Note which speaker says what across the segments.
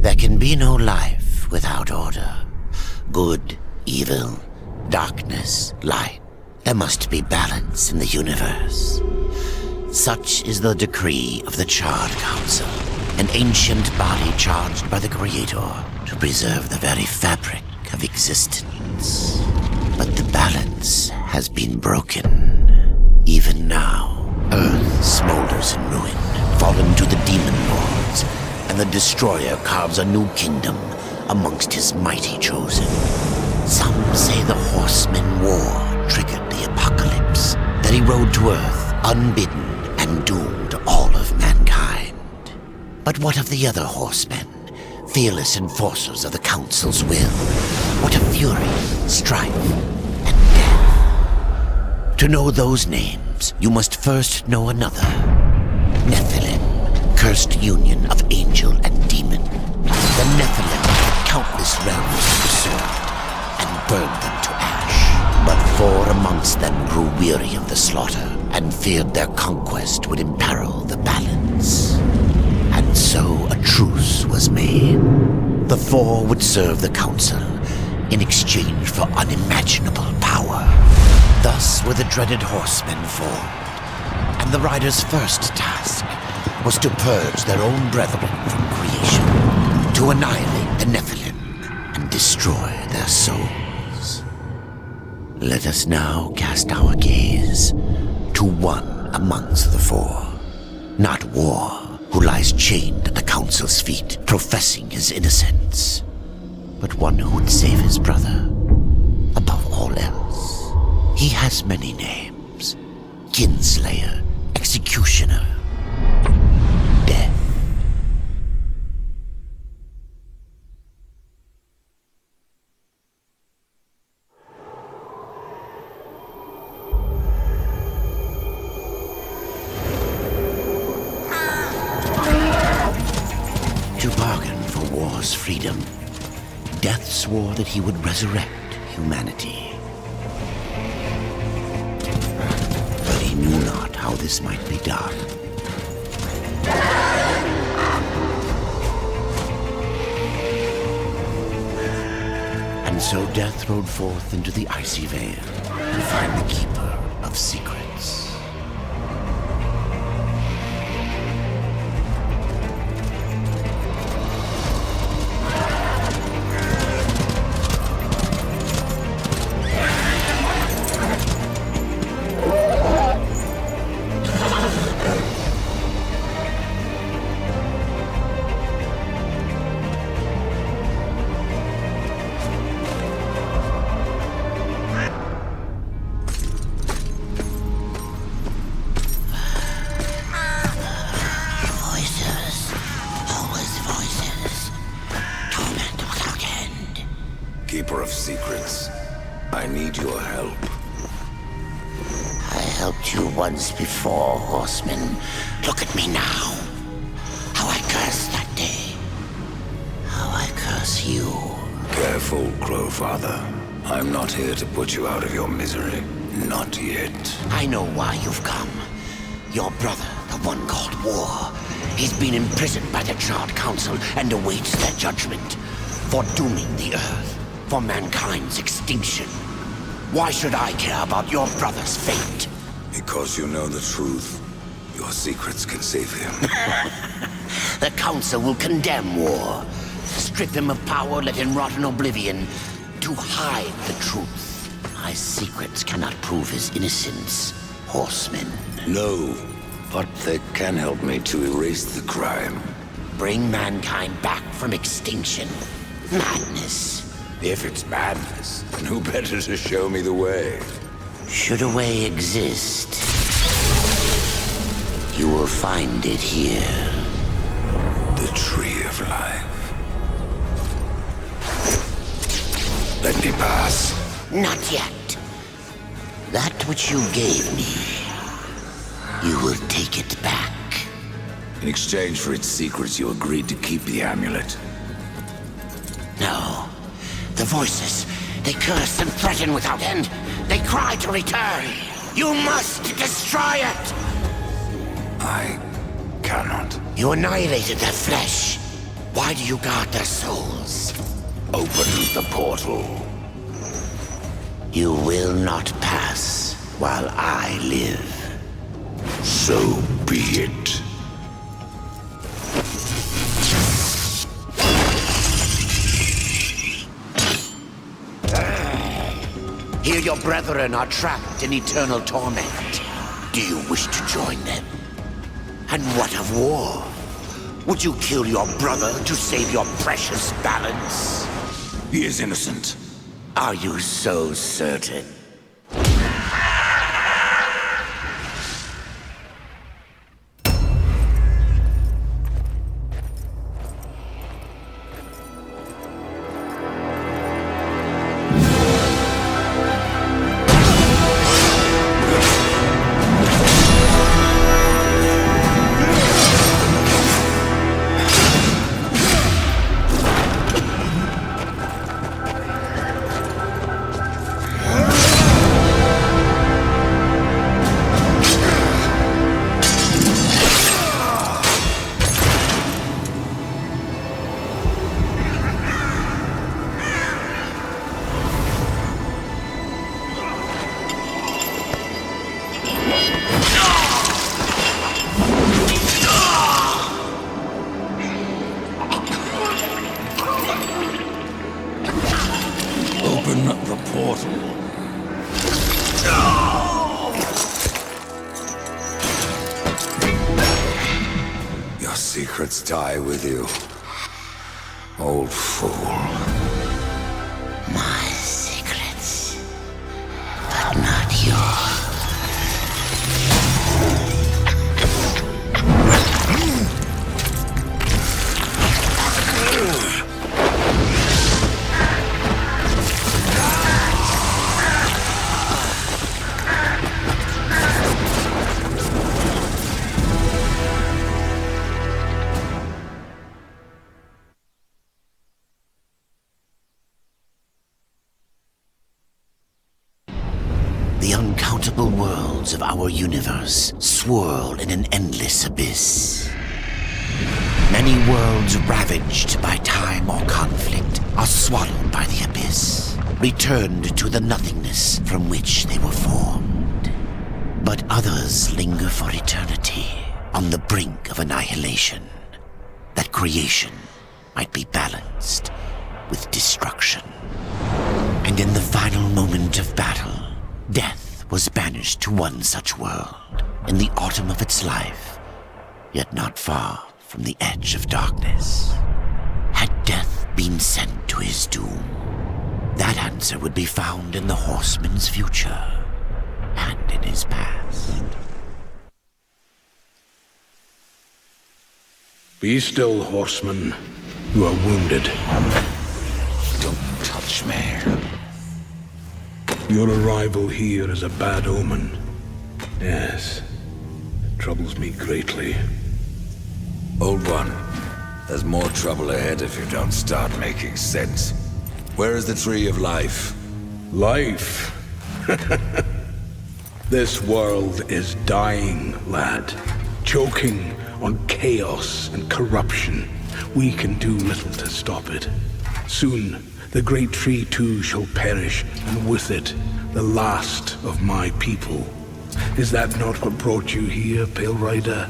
Speaker 1: There can be no life without order. Good, evil, darkness, light. There must be balance in the universe. Such is the decree of the Charred Council, an ancient body charged by the Creator to preserve the very fabric of existence. But the balance has been broken. Even now, Earth smolders in ruin, fallen to the Demon Lords, and the Destroyer carves a new kingdom amongst his mighty chosen. Some say the Horseman War triggered the apocalypse, that he rode to Earth unbidden and doomed all of mankind. But what of the other horsemen, fearless enforcers of the Council's will? What of fury, strife, and death? To know those names, you must first know another. Nephilim, cursed union of angel and demon. The Nephilim had countless realms to pursue and burned them to ash. But 4 amongst them grew weary of the slaughter and feared their conquest would imperil the balance. And so a truce was made. The 4 would serve the Council in exchange for unimaginable power. Thus were the dreaded horsemen formed, and the riders' first task was to purge their own brethren from creation, to annihilate the Nephilim and destroy their souls. Let us now cast our gaze to one amongst the 4, not War, who lies chained at the Council's feet, professing his innocence, but one who would save his brother above all else. He has many names: Kinslayer, Executioner, Death. To bargain for war's freedom, Death swore that he would resurrect humanity. But he knew not how this might be done. And so Death rode forth into the icy veil to find the Keeper of Secrets.
Speaker 2: Keeper of Secrets, I need your help.
Speaker 1: I helped you once before, Horseman. Look at me now. How I cursed that day. How I curse you.
Speaker 2: Careful, Crowfather. I'm not here to put you out of your misery. Not yet.
Speaker 1: I know why you've come. Your brother, the one called War. He's been imprisoned by the Charred Council and awaits their judgment for dooming the Earth, for mankind's extinction. Why should I care about your brother's fate?
Speaker 2: Because you know the truth. Your secrets can save him.
Speaker 1: The Council will condemn War. Strip him of power, let him rot in oblivion. To hide the truth. My secrets cannot prove his innocence, Horseman.
Speaker 2: No, but they can help me to erase the crime.
Speaker 1: Bring mankind back from extinction. Madness.
Speaker 2: If it's madness, then who better to show me the way?
Speaker 1: Should a way exist, you will find it here.
Speaker 2: The Tree of Life. Let me pass.
Speaker 1: Not yet. That which you gave me, you will take it back.
Speaker 2: In exchange for its secrets, you agreed to keep the amulet.
Speaker 1: No. The voices, they curse and threaten without end. They cry to return. You must destroy it!
Speaker 2: I cannot.
Speaker 1: You annihilated their flesh. Why do you guard their souls?
Speaker 2: Open the portal.
Speaker 1: You will not pass while I live.
Speaker 2: So be it.
Speaker 1: Here your brethren are trapped in eternal torment. Do you wish to join them? And what of war? Would you kill your brother to save your precious balance?
Speaker 2: He is innocent.
Speaker 1: Are you so certain?
Speaker 2: Open the portal. Your secrets die with you, old fool.
Speaker 1: My secrets, but not yours. The uncountable worlds of our universe swirl in an endless abyss. Many worlds ravaged by time or conflict are swallowed by the abyss, returned to the nothingness from which they were formed. But others linger for eternity on the brink of annihilation, that creation might be balanced with destruction. And in the final moment of battle, death was banished to one such world in the autumn of its life, yet not far from the edge of darkness. Had death been sent to his doom? That answer would be found in the horseman's future and in his past.
Speaker 3: Be still, horseman. You are wounded.
Speaker 2: Don't touch me.
Speaker 3: Your arrival here is a bad omen. Yes, it troubles me greatly.
Speaker 2: Old one, there's more trouble ahead if you don't start making sense. Where is the tree of life?
Speaker 3: Life? This world is dying, lad. Choking on chaos and corruption. We can do little to stop it. Soon, the great tree too shall perish, and with it, the last of my people. Is that not what brought you here, Pale Rider?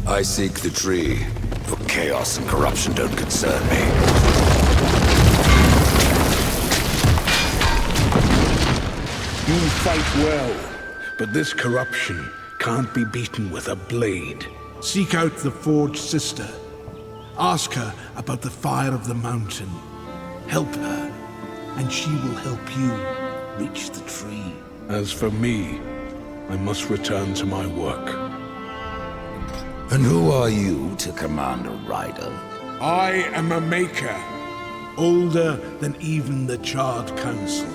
Speaker 2: I seek the tree, for chaos and corruption don't concern me.
Speaker 3: You fight well, but this corruption can't be beaten with a blade. Seek out the Forged Sister. Ask her about the fire of the mountain. Help her, and she will help you reach the tree. As for me, I must return to my work.
Speaker 2: And who are you to command a rider?
Speaker 3: I am a maker, older than even the Charred Council.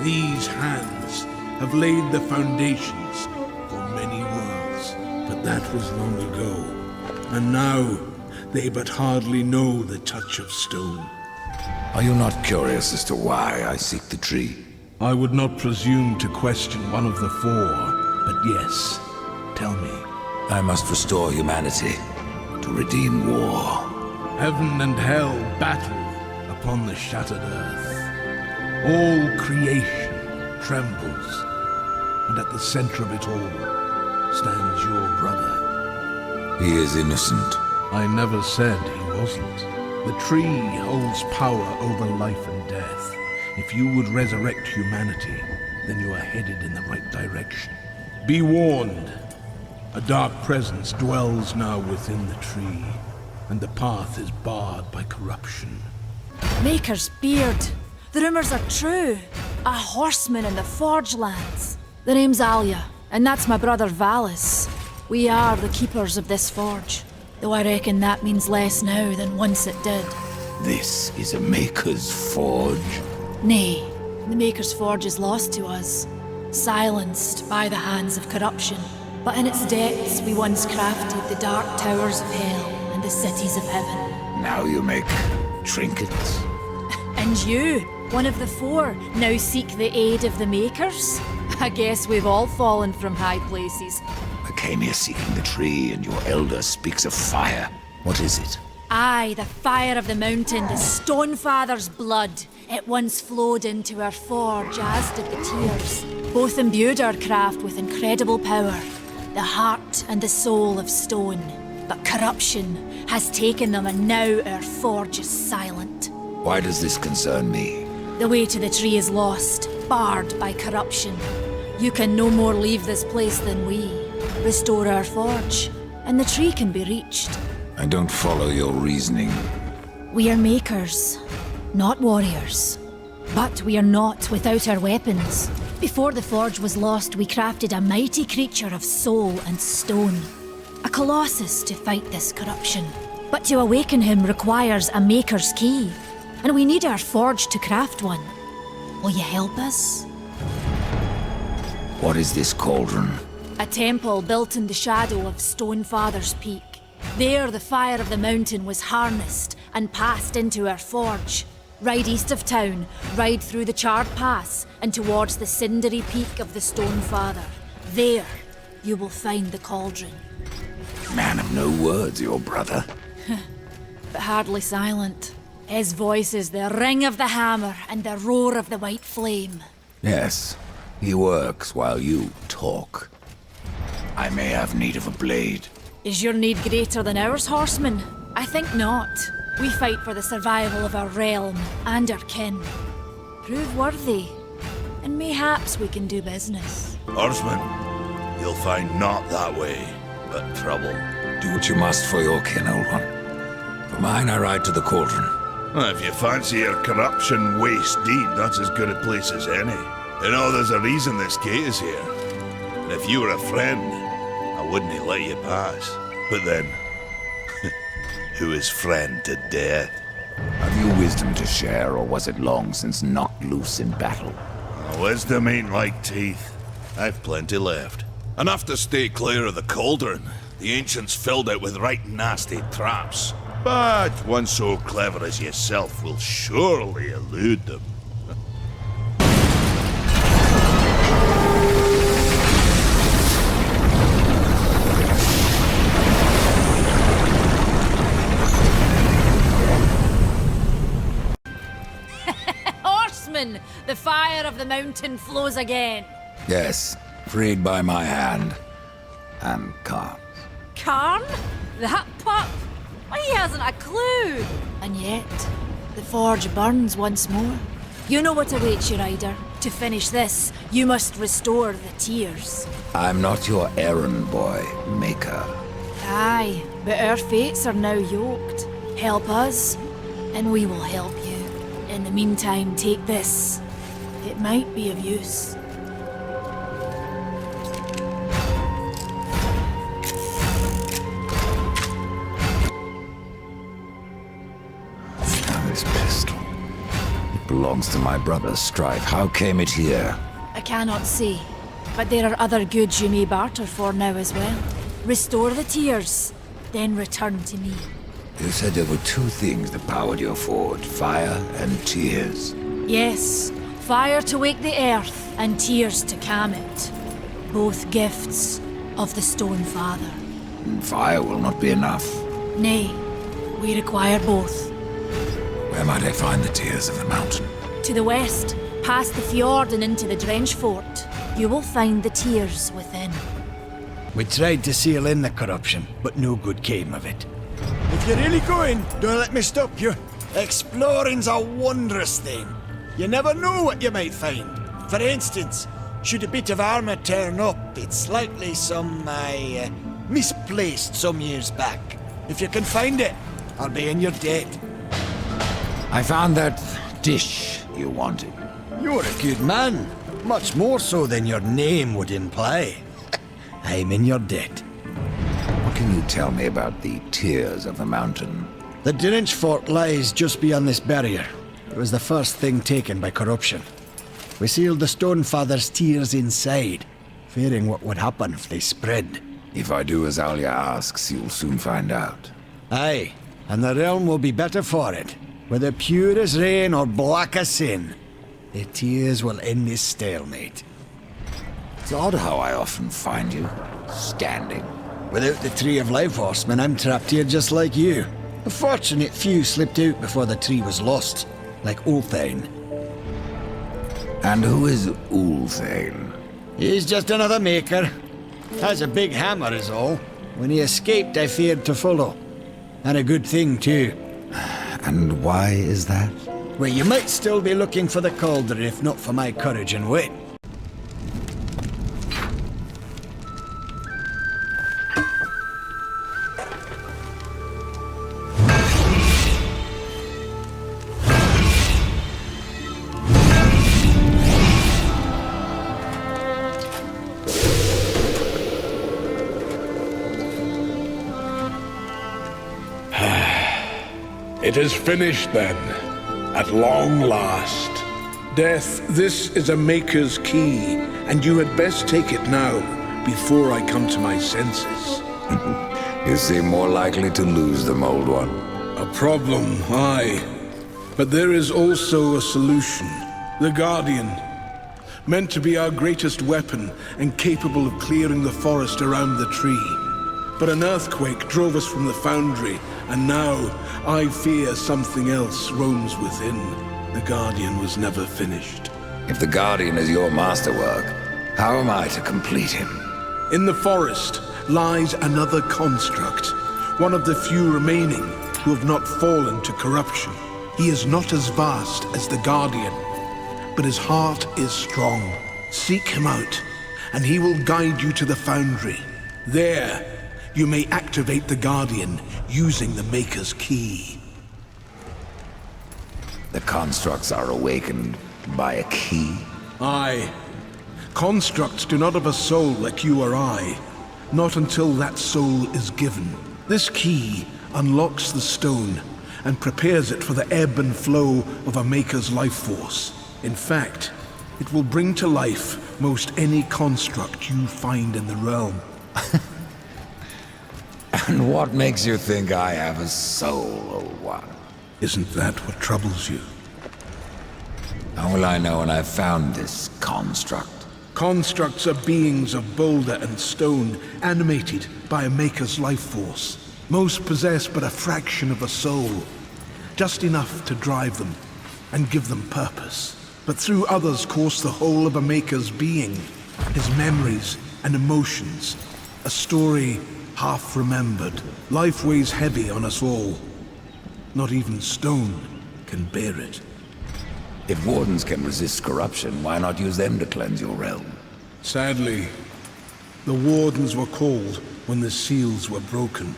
Speaker 3: These hands have laid the foundations for many worlds, but that was long ago. And now, they but hardly know the touch of stone.
Speaker 2: Are you not curious as to why I seek the tree?
Speaker 3: I would not presume to question one of the four, but yes, tell me.
Speaker 2: I must restore humanity, to redeem war.
Speaker 3: Heaven and hell battle upon the shattered earth. All creation trembles, and at the center of it all stands your brother.
Speaker 2: He is innocent.
Speaker 3: I never said he wasn't. The tree holds power over life and death. If you would resurrect humanity, then you are headed in the right direction. Be warned. A dark presence dwells now within the tree, and the path is barred by corruption.
Speaker 4: Maker's beard. The rumors are true. A horseman in the Forge lands. The name's Alia, and that's my brother Valis. We are the keepers of this forge, though I reckon that means less now than once it did.
Speaker 2: This is a Maker's Forge.
Speaker 4: Nay, the Maker's Forge is lost to us, silenced by the hands of corruption. But in its depths we once crafted the dark towers of hell and the cities of heaven.
Speaker 2: Now you make trinkets.
Speaker 4: And you, one of the four, now seek the aid of the Makers? I guess we've all fallen from high places.
Speaker 2: I came here seeking the tree, and your elder speaks of fire. What is it?
Speaker 4: Aye, the fire of the mountain, the Stonefather's blood. It once flowed into our forge, as did the tears. Both imbued our craft with incredible power, the heart and the soul of stone. But corruption has taken them, and now our forge is silent.
Speaker 2: Why does this concern me?
Speaker 4: The way to the tree is lost, barred by corruption. You can no more leave this place than we. Restore our forge, and the tree can be reached.
Speaker 2: I don't follow your reasoning.
Speaker 4: We are makers, not warriors. But we are not without our weapons. Before the forge was lost, we crafted a mighty creature of soul and stone. A colossus to fight this corruption. But to awaken him requires a maker's key. And we need our forge to craft one. Will you help us?
Speaker 2: What is this cauldron?
Speaker 4: A temple built in the shadow of Stonefather's Peak. There the fire of the mountain was harnessed and passed into our forge. Ride east of town, ride through the charred pass and towards the cindery peak of the Stonefather. There you will find the cauldron.
Speaker 2: Man of no words, your brother.
Speaker 4: But hardly silent. His voice is the ring of the hammer and the roar of the white flame.
Speaker 2: Yes, he works while you talk. I may have need of a blade.
Speaker 4: Is your need greater than ours, horseman? I think not. We fight for the survival of our realm and our kin. Prove worthy, and mayhaps we can do business.
Speaker 5: Horseman, you'll find not that way, but trouble.
Speaker 2: Do what you must for your kin, old one. For mine, I ride to the cauldron.
Speaker 5: Well, if you fancy your corruption waist deep, that's as good a place as any. You know, there's a reason this gate is here. And if you were a friend, I wouldn't let you pass. But then, who is friend to death?
Speaker 2: Have you wisdom to share, or was it long since knocked loose in battle?
Speaker 5: Wisdom ain't like teeth. I've plenty left. Enough to stay clear of the cauldron. The ancients filled it with right nasty traps. But one so clever as yourself will surely elude them.
Speaker 4: Horseman, the fire of the mountain flows again.
Speaker 2: Yes, freed by my hand. And calm.
Speaker 4: Karn? That pup? He hasn't a clue. And yet, the forge burns once more. You know what awaits you, Rider. To finish this, you must restore the tears.
Speaker 2: I'm not your errand boy, Maker.
Speaker 4: Aye, but our fates are now yoked. Help us, and we will help you. In the meantime, take this. It might be of use.
Speaker 2: This pistol. It belongs to my brother, Strife. How came it here?
Speaker 4: I cannot say, but there are other goods you may barter for now as well. Restore the tears, then return to me.
Speaker 2: You said there were two things that powered your forge, fire and tears.
Speaker 4: Yes, fire to wake the earth, and tears to calm it. Both gifts of the Stonefather.
Speaker 2: And fire will not be enough.
Speaker 4: Nay, We require both.
Speaker 2: Where might I find the Tears of the Mountain?
Speaker 4: To the west, past the fjord and into the Drench Fort, you will find the Tears within.
Speaker 6: We tried to seal in the corruption, but no good came of it. If you're really going, don't let me stop you. Exploring's a wondrous thing. You never know what you might find. For instance, should a bit of armour turn up, it's likely some, misplaced some years back. If you can find it, I'll be in your debt.
Speaker 2: I found that dish you wanted.
Speaker 6: You're a good man. Much more so than your name would imply. I'm in your debt.
Speaker 2: What can you tell me about the Tears of the Mountain?
Speaker 6: The Drench Fort lies just beyond this barrier. It was the first thing taken by corruption. We sealed the Stonefather's tears inside, fearing what would happen if they spread.
Speaker 2: If I do as Alia asks, you'll soon find out.
Speaker 6: Aye, and the realm will be better for it. Whether pure as rain or black as sin, the tears will end this stalemate.
Speaker 2: It's odd how I often find you standing.
Speaker 6: Without the Tree of Life Horseman, I'm trapped here just like you. A fortunate few slipped out before the tree was lost, like Ulthane.
Speaker 2: And who is Ulthane?
Speaker 6: He's just another maker. Has a big hammer is all. When he escaped, I feared to follow. And a good thing, too.
Speaker 2: And why is that?
Speaker 6: Well, you might still be looking for the cauldron if not for my courage and wit.
Speaker 3: It is finished then, at long last. Death, this is a Maker's key, and you had best take it now, before I come to my senses.
Speaker 2: You seem more likely to lose them, old one.
Speaker 3: A problem, aye. But there is also a solution. The Guardian. Meant to be our greatest weapon, and capable of clearing the forest around the tree. But an earthquake drove us from the foundry, and now I fear something else roams within. The Guardian was never finished.
Speaker 2: If the Guardian is your masterwork, how am I to complete him?
Speaker 3: In the forest lies another construct, one of the few remaining who have not fallen to corruption. He is not as vast as the Guardian, but his heart is strong. Seek him out, and he will guide you to the foundry. There, you may activate the Guardian using the Maker's key.
Speaker 2: The constructs are awakened by a key?
Speaker 3: Aye. Constructs do not have a soul like you or I. Not until that soul is given. This key unlocks the stone and prepares it for the ebb and flow of a Maker's life force. In fact, it will bring to life most any construct you find in the realm.
Speaker 2: And what makes you think I have a soul, old one?
Speaker 3: Isn't that what troubles you?
Speaker 2: How will I know when I've found this construct?
Speaker 3: Constructs are beings of boulder and stone, animated by a Maker's life force. Most possess but a fraction of a soul, just enough to drive them and give them purpose. But through others course the whole of a Maker's being, his memories and emotions, a story half remembered. Life weighs heavy on us all. Not even stone can bear it.
Speaker 2: If wardens can resist corruption, why not use them to cleanse your realm?
Speaker 3: Sadly, the wardens were called when the seals were broken.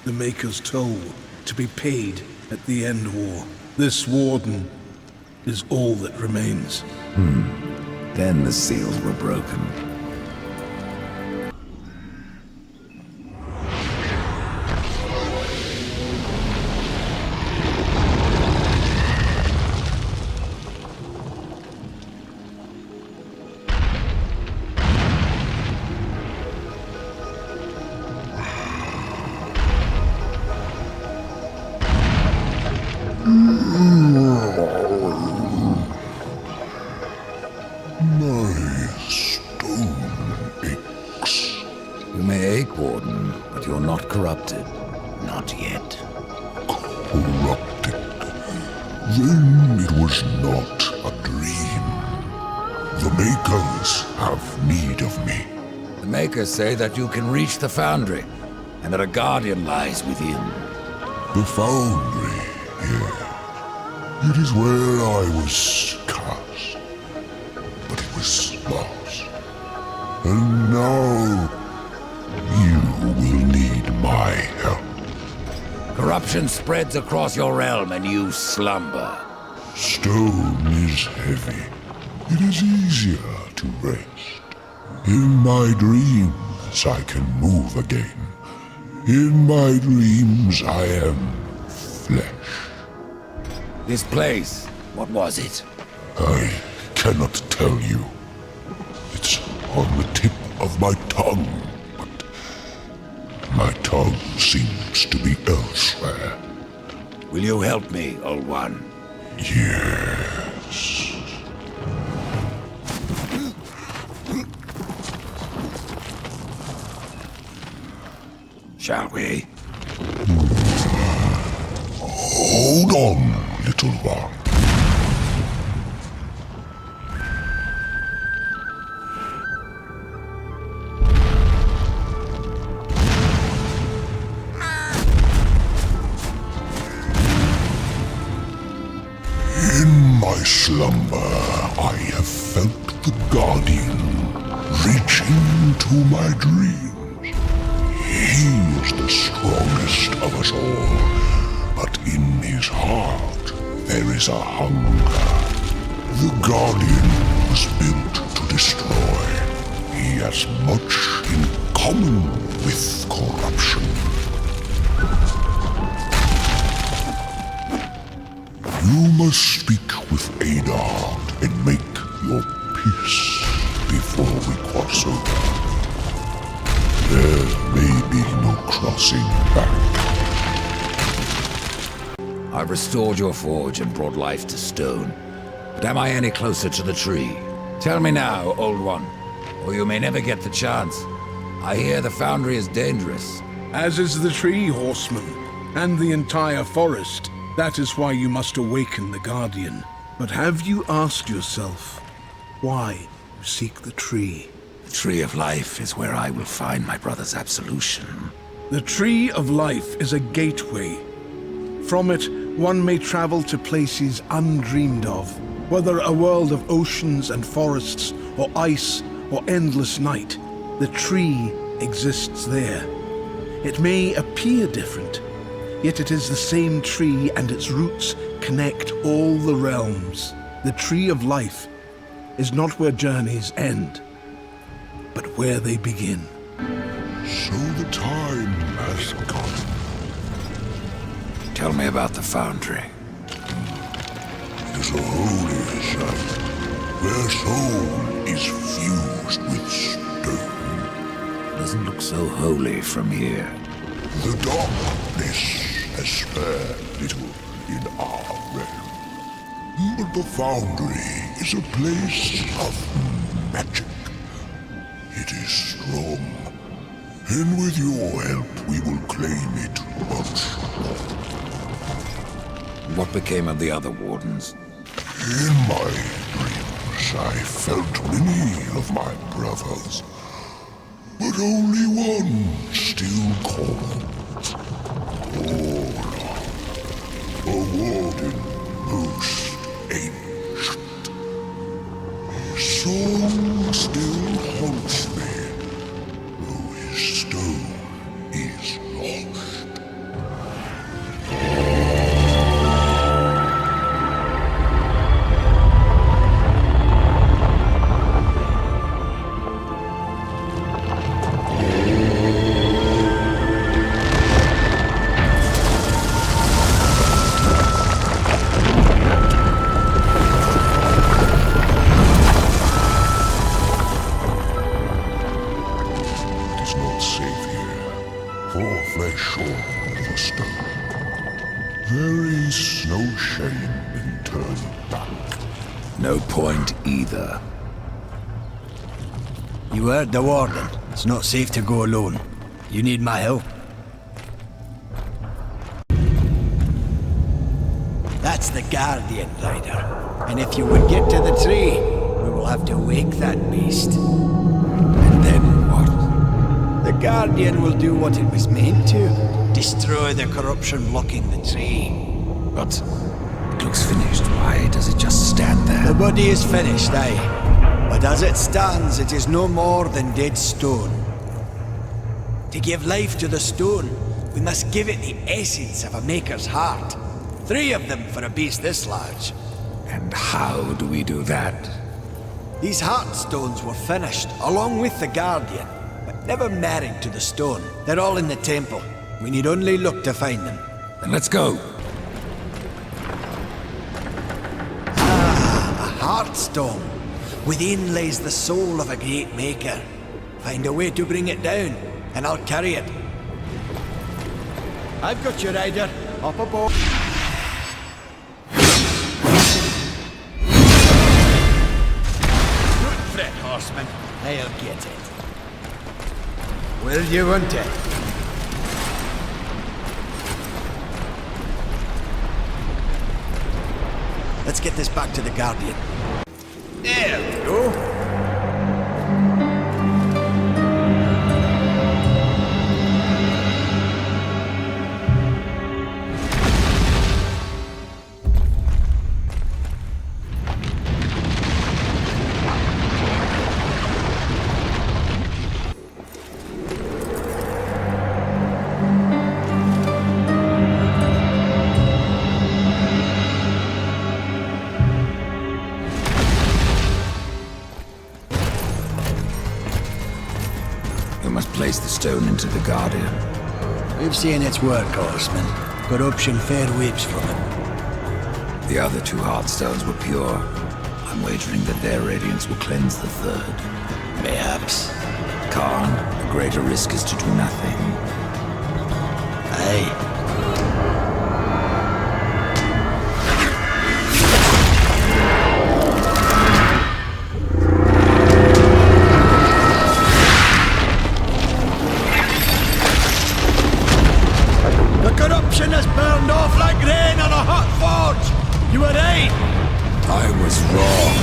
Speaker 3: The Maker's toll to be paid at the end war. This warden is all that remains.
Speaker 2: Then the seals were broken. You may ache, Warden, but you're not corrupted. Not yet.
Speaker 7: Then it was not a dream. The Makers have need of me.
Speaker 2: The Makers say that you can reach the Foundry, and that a Guardian lies within.
Speaker 7: The Foundry, yes. It is where I was cast. But it was lost. And now, you will need my help.
Speaker 2: Corruption spreads across your realm, and you slumber.
Speaker 7: Stone is heavy. It is easier to rest. In my dreams, I can move again. In my dreams, I am flesh.
Speaker 2: This place, what was it?
Speaker 7: I cannot tell you. It's on the tip of my tongue, but my tongue seems to be elsewhere.
Speaker 2: Will you help me, Old One?
Speaker 7: Yes.
Speaker 2: Shall we?
Speaker 7: Hold on, little one. In my slumber, I have felt the Guardian reach into my dreams. He is the strongest of us all, but in his heart there is a hunger. The Guardian was built to destroy. He has much in common with corruption. You must speak with Adard and make your peace before we cross over. There may be no crossing back.
Speaker 2: I've restored your forge and brought life to stone. But am I any closer to the tree? Tell me now, Old One, or you may never get the chance. I hear the Foundry is dangerous.
Speaker 3: As is the tree, horseman, and the entire forest. That is why you must awaken the Guardian. But have you asked yourself why you seek the tree?
Speaker 2: The Tree of Life is where I will find my brother's absolution.
Speaker 3: The Tree of Life is a gateway. From it, one may travel to places undreamed of, whether a world of oceans and forests, or ice, or endless night. The tree exists there. It may appear different, yet it is the same tree, and its roots connect all the realms. The Tree of Life is not where journeys end, but where they begin.
Speaker 7: So the time has come.
Speaker 2: Tell me about the Foundry.
Speaker 7: It is a holy site, where soul is fused with stone.
Speaker 2: Doesn't look so holy from here.
Speaker 7: The darkness has spared little in our realm. But the Foundry is a place of magic. It is strong, and with your help we will claim it once more.
Speaker 2: What became of the other wardens?
Speaker 7: In my dreams I felt many of my brothers, but only one still called. Ola, a warden most ancient. His song still haunts me, though his stone is lost. Flesh or for stone. There is no shame in turning back.
Speaker 2: No point either.
Speaker 6: You heard the warden. It's not safe to go alone. You need my help. That's the Guardian, Rider. And if you would get to the tree, we will have to wake that beast.
Speaker 2: And then what?
Speaker 6: The Guardian will do what it was meant to. Destroy the corruption blocking the tree.
Speaker 2: But it looks finished. Why does it just stand there?
Speaker 6: The body is finished, aye. But as it stands, it is no more than dead stone. To give life to the stone, we must give it the essence of a maker's heart. 3 of them for a beast this large.
Speaker 2: And how do we do that?
Speaker 6: These heart stones were finished, along with the Guardian, but never married to the stone. They're all in the temple. We need only look to find them.
Speaker 2: Then let's go.
Speaker 6: A heart stone. Within lays the soul of a great maker. Find a way to bring it down, and I'll carry it. I've got you, Rider. Up aboard. Don't fret, horseman. I'll get it. Will you want it? Let's get this back to the Guardian. There we go.
Speaker 2: Place the stone into the Guardian.
Speaker 6: We've seen its work, horseman. Corruption fair weeps from it.
Speaker 2: The other 2 heartstones were pure. I'm wagering that their radiance will cleanse the 3rd.
Speaker 6: Mayhaps.
Speaker 2: Khan, the greater risk is to do nothing.
Speaker 6: Aye. Has burned off like rain on a hot forge! You were right!
Speaker 2: I was wrong.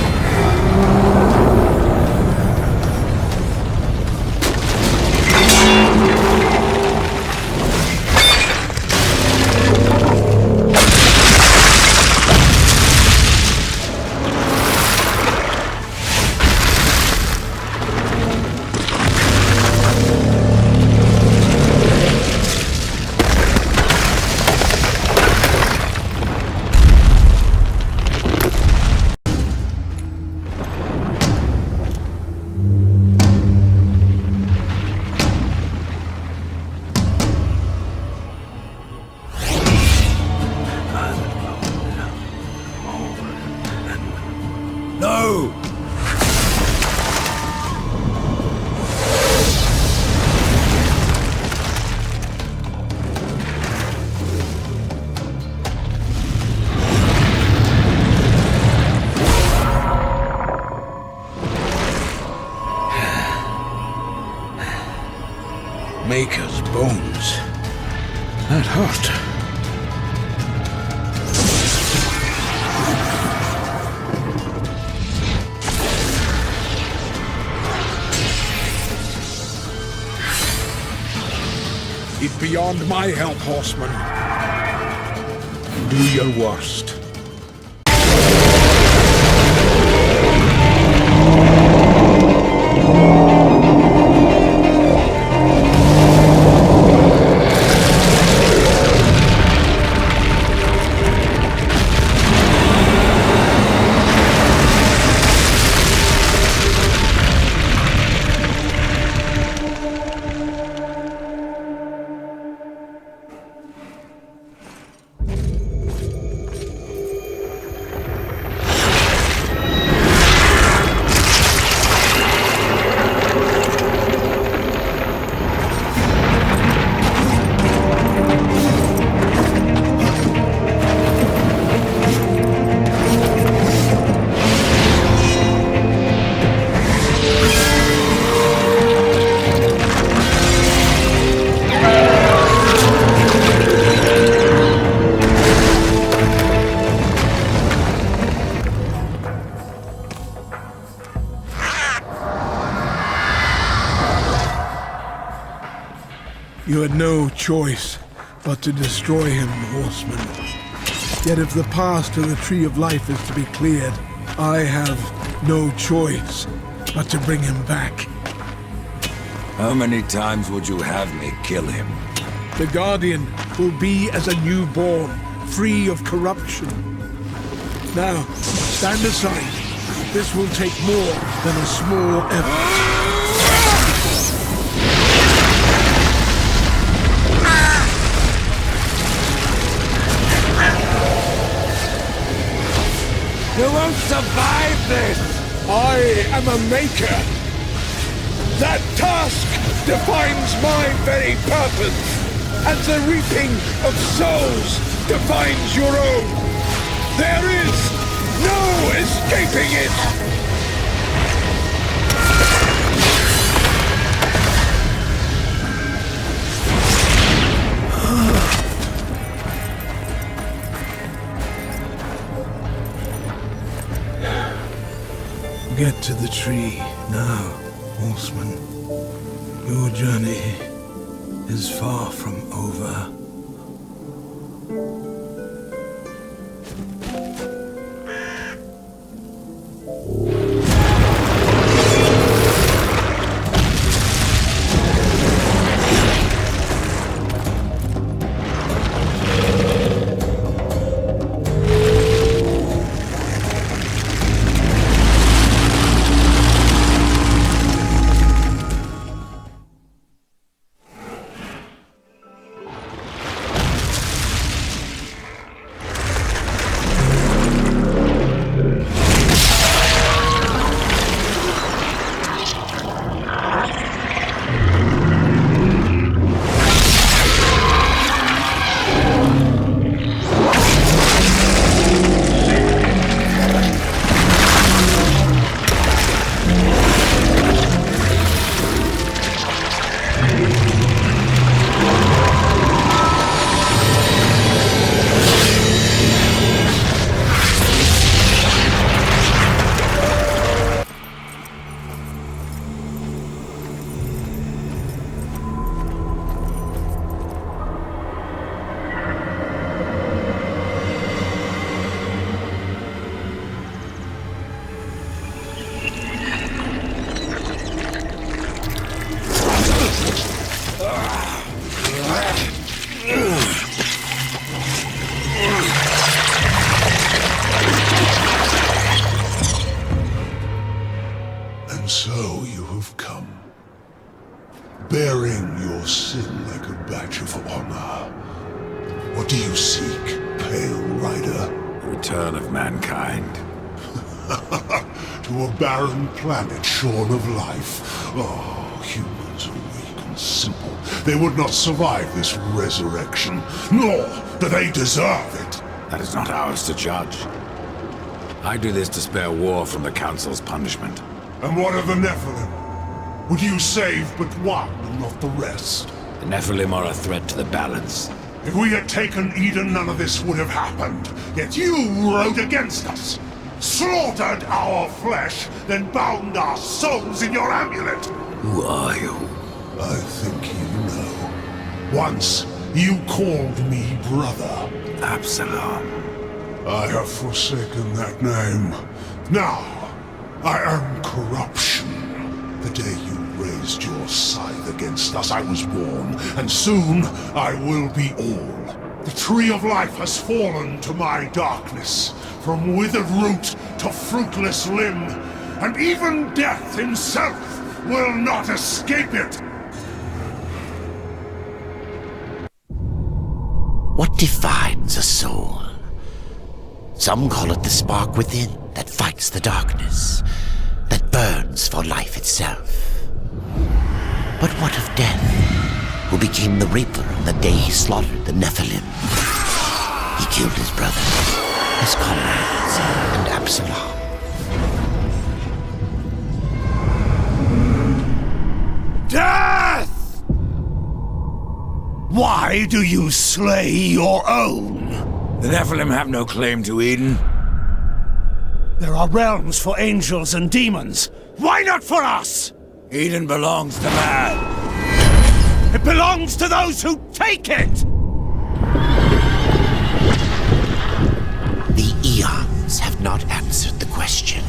Speaker 2: No!
Speaker 3: Maker's bones. That hurt. It's beyond my help, horseman. Do your worst. You had no choice but to destroy him, horseman. Yet if the path to the Tree of Life is to be cleared, I have no choice but to bring him back.
Speaker 2: How many times would you have me kill him?
Speaker 3: The Guardian will be as a newborn, free of corruption. Now, stand aside. This will take more than a small effort.
Speaker 2: You won't survive this!
Speaker 3: I am a maker. That task defines my very purpose, and the reaping of souls defines your own. There is no escaping it! Get to the tree now, horseman. Your journey is far from over.
Speaker 7: So you have come, bearing your sin like a badge of honor. What do you seek, Pale Rider?
Speaker 2: The return of mankind.
Speaker 7: To a barren planet shorn of life. Oh, humans are weak and simple. They would not survive this resurrection, nor do they deserve it.
Speaker 2: That is not ours to judge. I do this to spare war from the Council's punishment.
Speaker 7: And what of the Nephilim? Would you save but one and not the rest?
Speaker 2: The Nephilim are a threat to the balance.
Speaker 7: If we had taken Eden, none of this would have happened. Yet you rode against us, slaughtered our flesh, then bound our souls in your amulet.
Speaker 2: Who are you?
Speaker 7: I think you know. Once, you called me brother.
Speaker 2: Absalom.
Speaker 7: I have forsaken that name. Now, I am corruption. The day you raised your scythe against us, I was born, and soon I will be all. The Tree of Life has fallen to my darkness, from withered root to fruitless limb, and even death himself will not escape it.
Speaker 1: What defines a soul? Some call it the spark within that fights the darkness, that burns for life itself. But what of death, who became the Reaper on the day he slaughtered the Nephilim? He killed his brother, his comrades, and Absalom.
Speaker 5: Death! Why do you slay your own?
Speaker 2: The Nephilim have no claim to Eden.
Speaker 5: There are realms for angels and demons. Why not for us?
Speaker 2: Eden belongs to man.
Speaker 5: It belongs to those who take it!
Speaker 1: The eons have not answered the question.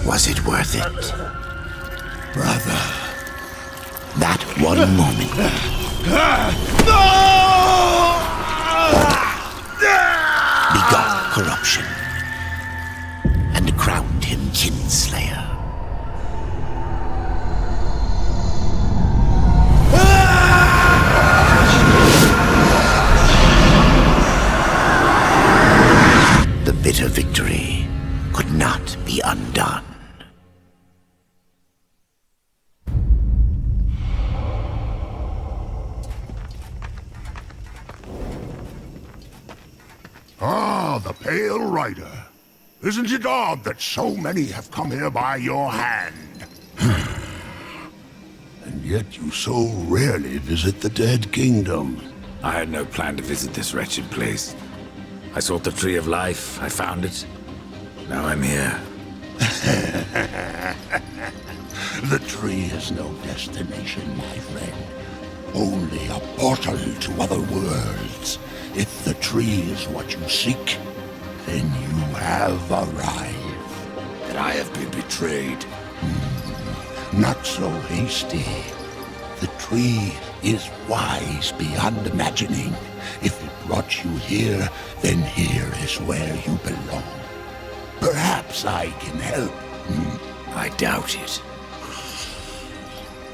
Speaker 1: Was it worth it?
Speaker 7: Brother.
Speaker 1: That one moment begot corruption and crowned him kinslayer. The bitter victory could not be undone.
Speaker 7: Ah, the Pale Rider. Isn't it odd that so many have come here by your hand? And yet you so rarely visit the Dead Kingdom.
Speaker 2: I had no plan to visit this wretched place. I sought the Tree of Life, I found it. Now I'm here.
Speaker 7: The tree is no destination, my friend. Only a portal to other worlds. If the tree is what you seek, then you have arrived.
Speaker 2: That I have been betrayed.
Speaker 7: Not so hasty. The tree is wise beyond imagining. If it brought you here, then here is where you belong. Perhaps I can help.
Speaker 2: I doubt it.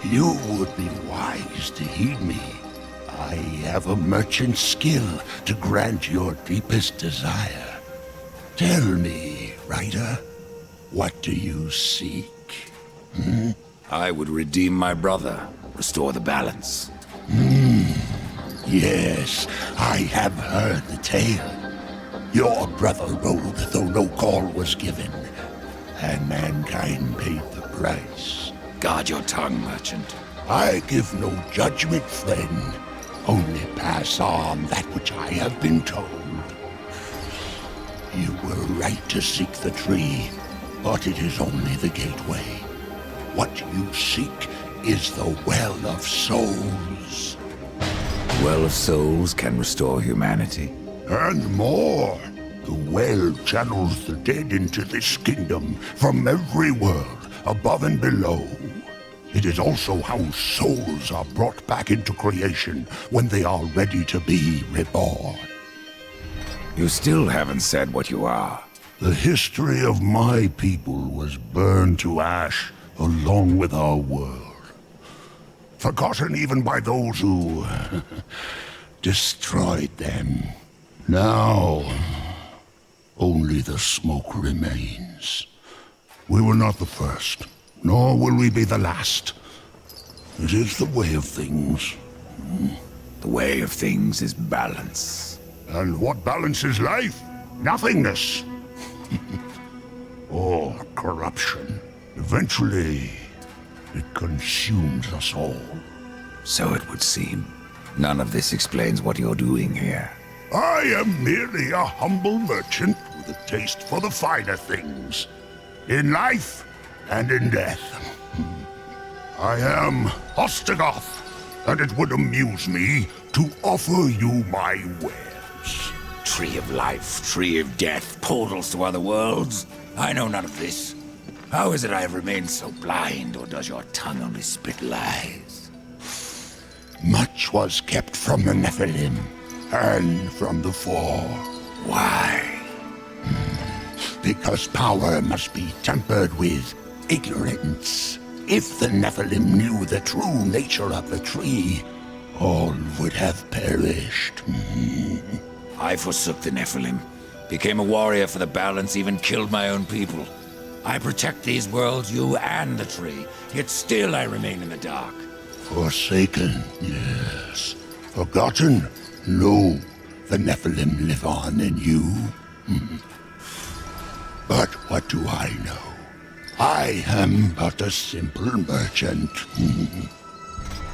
Speaker 7: You would be wise to heed me. I have a merchant's skill to grant your deepest desire. Tell me, Rider, what do you seek?
Speaker 2: I would redeem my brother, restore the balance.
Speaker 7: Yes, I have heard the tale. Your brother rode, though no call was given, and mankind paid the price.
Speaker 2: Guard your tongue, merchant.
Speaker 7: I give no judgment, friend. Only pass on that which I have been told. You were right to seek the tree, but it is only the gateway. What you seek is the Well of Souls.
Speaker 2: The Well of Souls can restore humanity.
Speaker 7: And more. The well channels the dead into this kingdom from every world, above and below. It is also how souls are brought back into creation when they are ready to be reborn.
Speaker 2: You still haven't said what you are.
Speaker 7: The history of my people was burned to ash along with our world. Forgotten even by those who destroyed them. Now, only the smoke remains. We were not the first, nor will we be the last. It is the way of things.
Speaker 2: The way of things is balance.
Speaker 7: And what balances life? Nothingness. Or corruption. Eventually, it consumes us all.
Speaker 2: So it would seem. None of this explains what you're doing here.
Speaker 7: I am merely a humble merchant with a taste for the finer things. In life and in death. I am Ostagoth, and it would amuse me to offer you my wares.
Speaker 2: Tree of life, tree of death, portals to other worlds. I know none of this. How is it I have remained so blind, or does your tongue only spit lies?
Speaker 7: Much was kept from the Nephilim, and from the Four.
Speaker 2: Why?
Speaker 7: Because power must be tempered with ignorance. If the Nephilim knew the true nature of the tree, all would have perished.
Speaker 2: I forsook the Nephilim, became a warrior for the balance, even killed my own people. I protect these worlds, you and the tree, yet still I remain in the dark.
Speaker 7: Forsaken, yes. Forgotten? No. The Nephilim live on in you. But what do I know? I am but a simple merchant.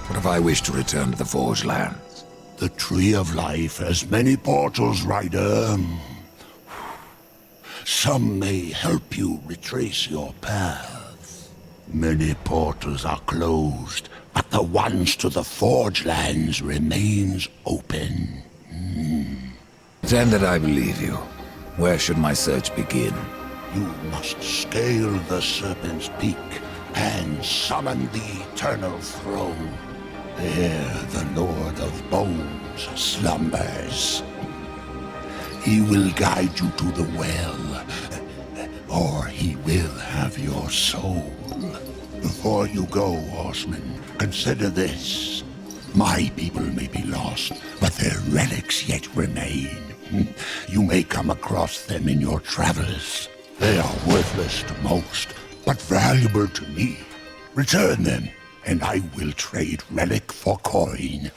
Speaker 2: What if I wish to return to the Forge Lands?
Speaker 7: The Tree of Life has many portals, Rider. Some may help you retrace your path. Many portals are closed, but the ones to the Forge Lands remains open.
Speaker 2: Pretend that I believe you. Where should my search begin?
Speaker 7: You must scale the Serpent's Peak and summon the Eternal Throne. There the Lord of Bones slumbers. He will guide you to the well, or he will have your soul. Before you go, horseman, consider this. My people may be lost, but their relics yet remain. You may come across them in your travels. They are worthless to most, but valuable to me. Return them, and I will trade relic for coin.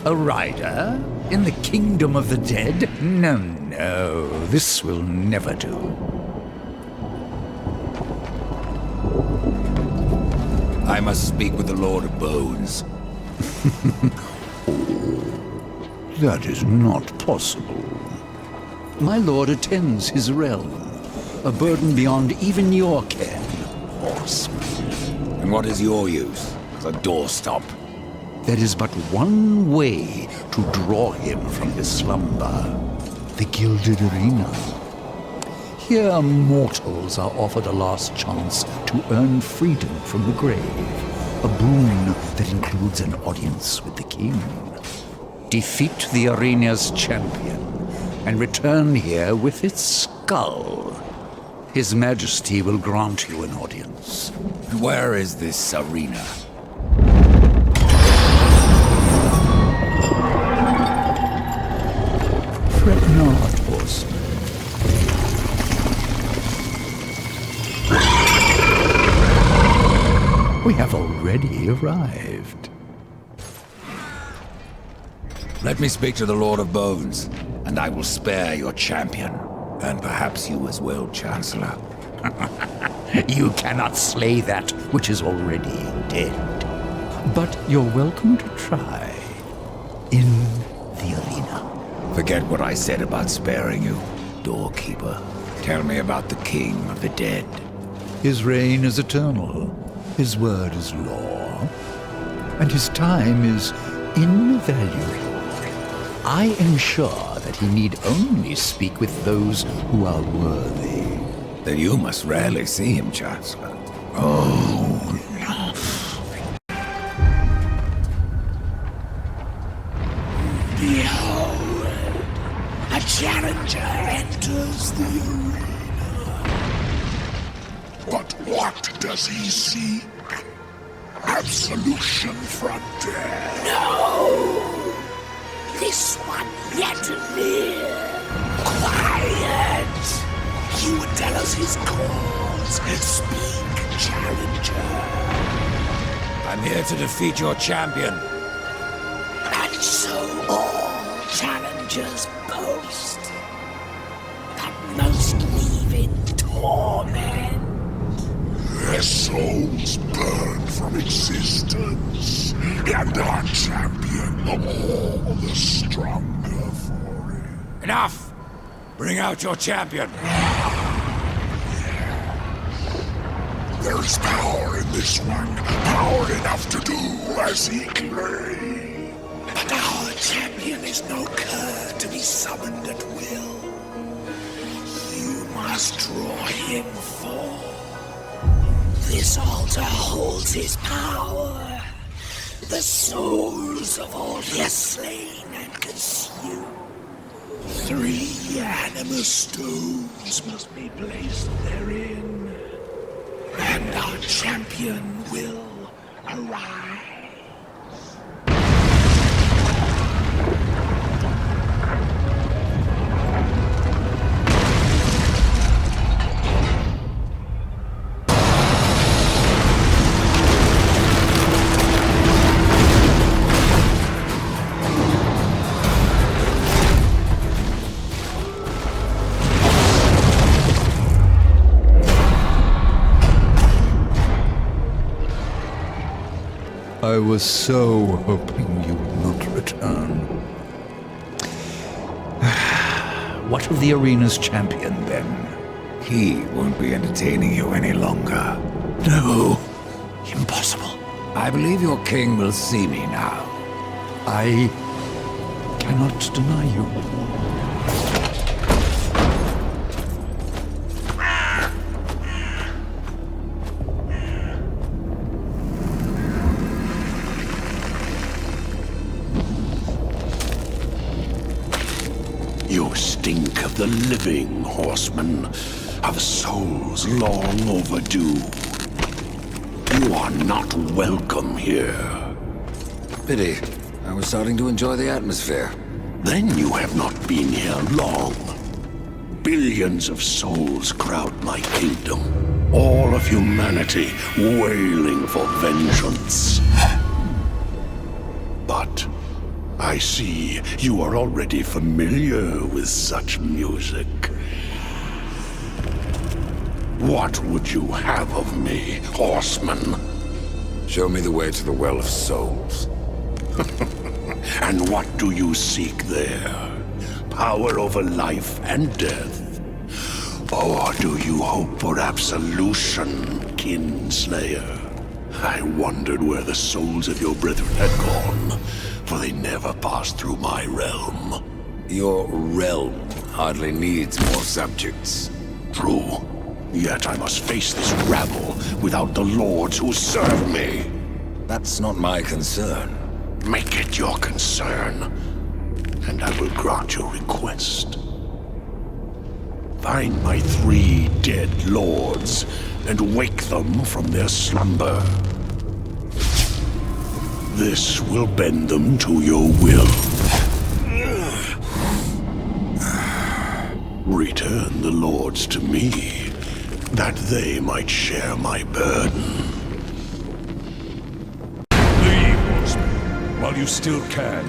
Speaker 8: A rider? In the kingdom of the dead? No, no, this will never do.
Speaker 2: I must speak with the Lord of Bones.
Speaker 8: That is not possible. My lord attends his realm, a burden beyond even your ken, horseman.
Speaker 2: And what is your use as a doorstop?
Speaker 8: There is but one way to draw him from his slumber, the Gilded Arena. Here mortals are offered a last chance to earn freedom from the grave, a boon that includes an audience with the king. Defeat the arena's champion and return here with its skull. His Majesty will grant you an audience.
Speaker 2: And where is this arena?
Speaker 8: Fret not, horseman. We have already arrived.
Speaker 2: Let me speak to the Lord of Bones, and I will spare your champion. And perhaps you as well, Chancellor.
Speaker 8: You cannot slay that which is already dead. But you're welcome to try. In the arena.
Speaker 2: Forget what I said about sparing you, doorkeeper. Tell me about the king of the dead.
Speaker 8: His reign is eternal. His word is law. And his time is invaluable. I am sure that he need only speak with those who are worthy.
Speaker 2: Then you must rarely see him, Chancellor.
Speaker 7: Oh, no. Behold, a challenger enters the arena. But what does he seek? Absolution from death. No! This one yet live. Quiet! He would tell us his cause. Speak, challenger.
Speaker 2: I'm here to defeat your champion.
Speaker 1: And so all challengers boast, but most leave in torment.
Speaker 7: Their souls burn from existence, and our champion all the stronger for it.
Speaker 2: Enough! Bring out your champion.
Speaker 7: There is power in this one, power enough to do as he claims.
Speaker 1: But our champion is no cur to be summoned at will. You must draw him forth. This altar holds his power. The souls of all he has slain and consumed. 3 animus stones must be placed therein. And our champion will arise.
Speaker 8: I was so hoping you would not return. What of the arena's champion, then?
Speaker 2: He won't be entertaining you any longer.
Speaker 1: No, impossible.
Speaker 2: I believe your king will see me now.
Speaker 8: I cannot deny you.
Speaker 1: You stink of the living, horseman, of souls long overdue. You are not welcome here.
Speaker 2: Pity. I was starting to enjoy the atmosphere.
Speaker 1: Then you have not been here long. Billions of souls crowd my kingdom. All of humanity wailing for vengeance. But I see you are already familiar with such music. What would you have of me, horseman?
Speaker 2: Show me the way to the Well of Souls.
Speaker 1: And what do you seek there? Power over life and death? Or do you hope for absolution, Kinslayer? I wondered where the souls of your brethren had gone, for they never passed through my realm.
Speaker 2: Your realm hardly needs more subjects.
Speaker 1: True. Yet I must face this rabble without the lords who serve me.
Speaker 2: That's not my concern.
Speaker 1: Make it your concern, and I will grant your request. Find my 3 dead lords, and wake them from their slumber. This will bend them to your will. Return the lords to me, that they might share my burden.
Speaker 7: Leave, horseman, while you still can.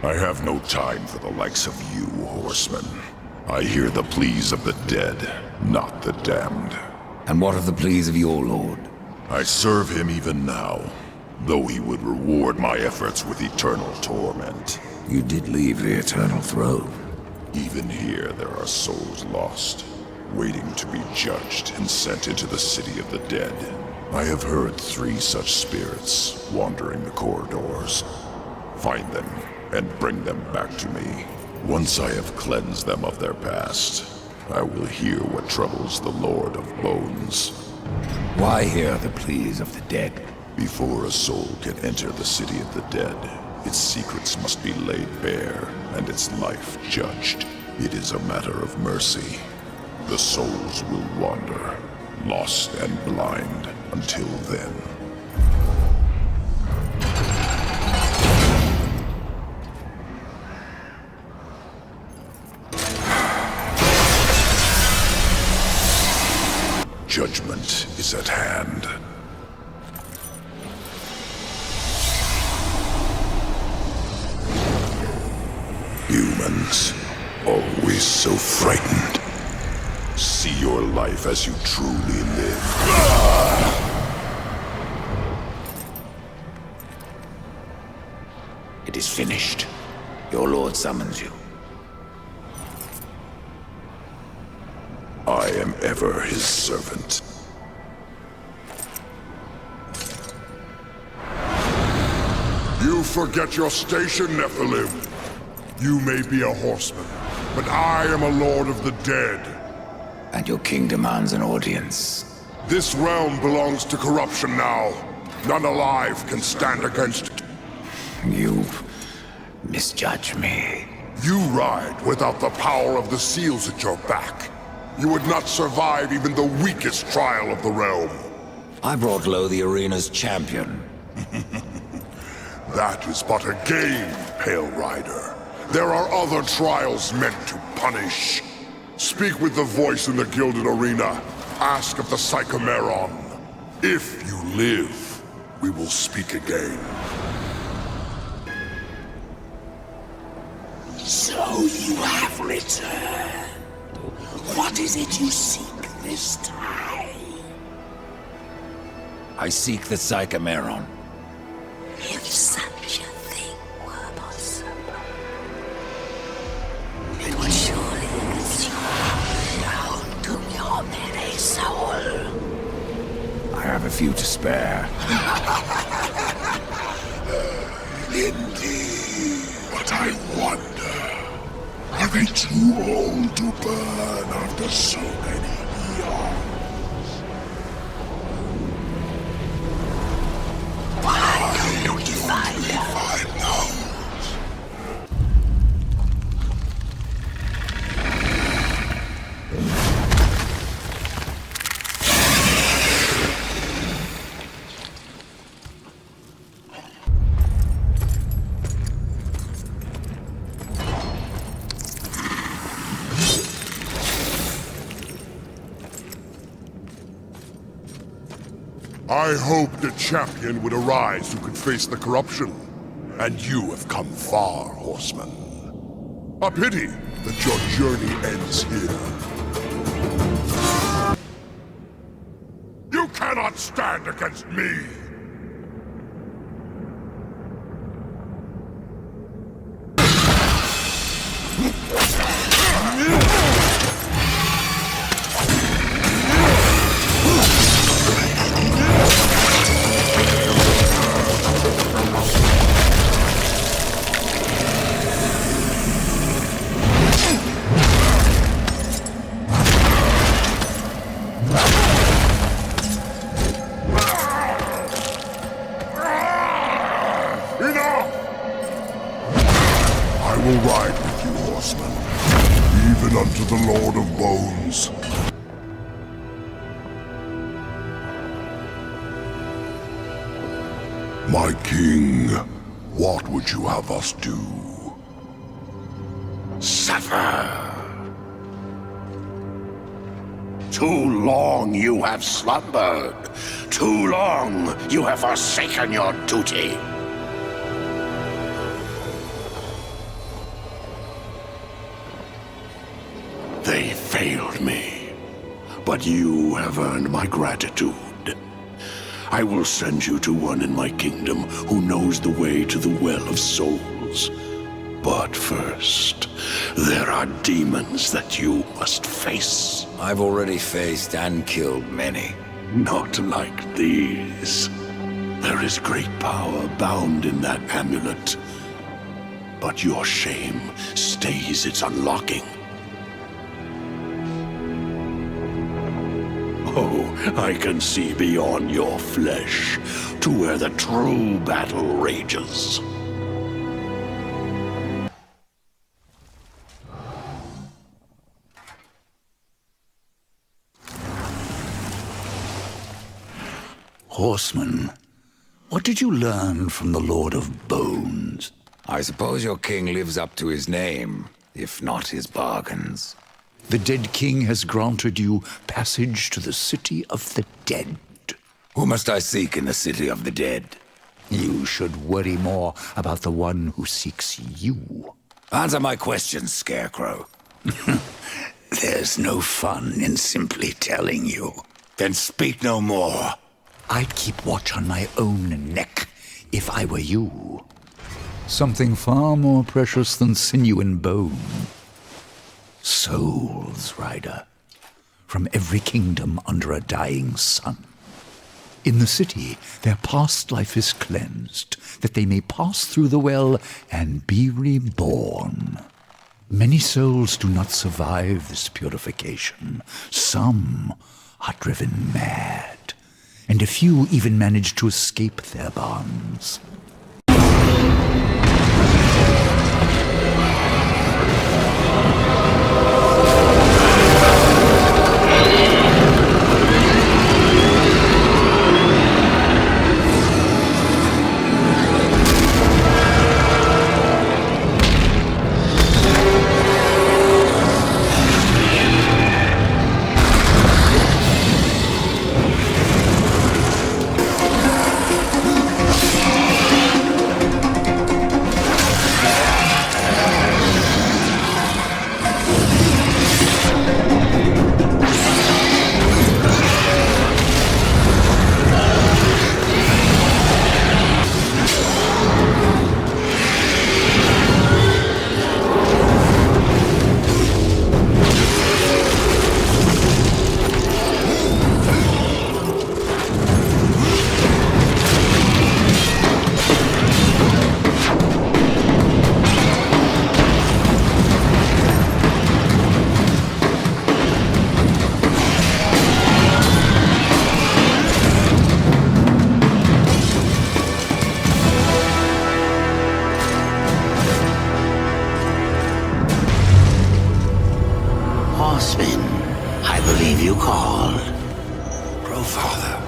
Speaker 7: I have no time for the likes of you, horsemen. I hear the pleas of the dead, not the damned.
Speaker 2: And what of the pleas of your lord?
Speaker 7: I serve him even now, though he would reward my efforts with eternal torment.
Speaker 2: You did leave the Eternal Throne.
Speaker 7: Even here there are souls lost, waiting to be judged and sent into the city of the dead. I have heard 3 such spirits wandering the corridors. Find them and bring them back to me. Once I have cleansed them of their past, I will hear what troubles the Lord of Bones.
Speaker 2: Why hear the pleas of the dead?
Speaker 7: Before a soul can enter the city of the dead, its secrets must be laid bare and its life judged. It is a matter of mercy. The souls will wander, lost and blind, until then. Judgment is at hand. Humans, always so frightened. See your life as you truly live.
Speaker 2: It is finished. Your lord summons you.
Speaker 7: I am ever his servant. You forget your station, Nephilim. You may be a horseman, but I am a lord of the dead.
Speaker 2: And your king demands an audience.
Speaker 7: This realm belongs to corruption now. None alive can stand against it.
Speaker 2: You misjudge me.
Speaker 7: You ride without the power of the seals at your back. You would not survive even the weakest trial of the realm.
Speaker 2: I brought low the arena's champion.
Speaker 7: That is but a game, Pale Rider. There are other trials meant to punish. Speak with the voice in the Gilded Arena. Ask of the Psychomeron. If you live, we will speak again.
Speaker 1: So you have returned. What is it you seek this time?
Speaker 2: I seek the Psychomeron.
Speaker 1: If such a thing were possible, it would surely lead you down to your very soul.
Speaker 2: I have a few to spare.
Speaker 7: Indeed. But I wonder, are they too old to burn after so many eons?
Speaker 1: Why don't we find out?
Speaker 7: I hoped a champion would arise who could face the corruption. And you have come far, horseman. A pity that your journey ends here. You cannot stand against me! I will ride with you, horseman, even unto the Lord of Bones. My king, what would you have us do?
Speaker 1: Suffer. Too long you have slumbered. Too long you have forsaken your duty. They failed me, but you have earned my gratitude.
Speaker 7: I will send you to one in my kingdom who knows the way to the Well of Souls. But first, there are demons that you must face.
Speaker 2: I've already faced and killed many.
Speaker 7: Not like these. There is great power bound in that amulet. But your shame stays its unlocking. Oh, I can see beyond your flesh to where the true battle rages.
Speaker 8: Horseman, what did you learn from the Lord of Bones?
Speaker 2: I suppose your king lives up to his name, if not his bargains.
Speaker 8: The dead king has granted you passage to the city of the dead.
Speaker 2: Who must I seek in the city of the dead?
Speaker 8: You should worry more about the one who seeks you.
Speaker 2: Answer my questions, Scarecrow.
Speaker 8: There's no fun in simply telling you.
Speaker 2: Then speak no more.
Speaker 8: I'd keep watch on my own neck if I were you. Something far more precious than sinew and bone. Souls, Rider. From every kingdom under a dying sun. In the city, their past life is cleansed, that they may pass through the well and be reborn. Many souls do not survive this purification. Some are driven mad. And a few even manage to escape their bonds.
Speaker 1: Horseman, I believe you called.
Speaker 2: Growfather.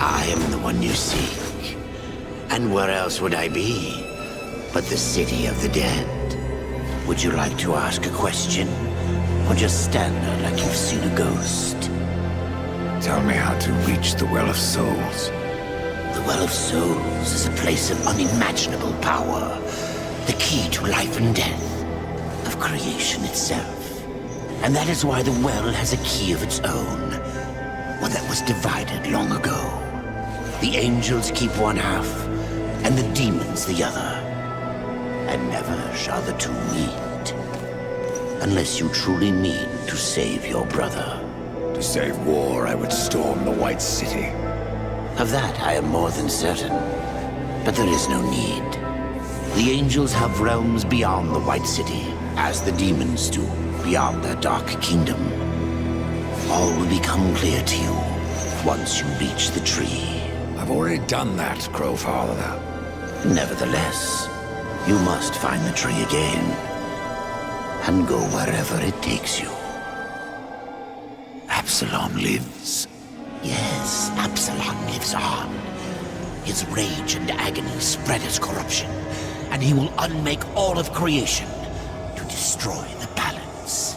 Speaker 1: I am the one you seek. And where else would I be but the city of the dead? Would you like to ask a question? Or just stand there like you've seen a ghost?
Speaker 2: Tell me how to reach the Well of Souls.
Speaker 1: The Well of Souls is a place of unimaginable power. The key to life and death, of creation itself. And that is why the well has a key of its own, one that was divided long ago. The angels keep one half, and the demons the other. And never shall the two meet. Unless you truly mean to save your brother.
Speaker 2: To save war, I would storm the White City.
Speaker 1: Of that I am more than certain. But there is no need. The angels have realms beyond the White City, as the demons do beyond their dark kingdom. All will become clear to you once you reach the tree.
Speaker 2: I've already done that, Growfather.
Speaker 1: Nevertheless, you must find the tree again, and go wherever it takes you.
Speaker 2: Absalom lives.
Speaker 1: Yes, Absalom lives on. His rage and agony spread as corruption, and he will unmake all of creation to destroy the balance.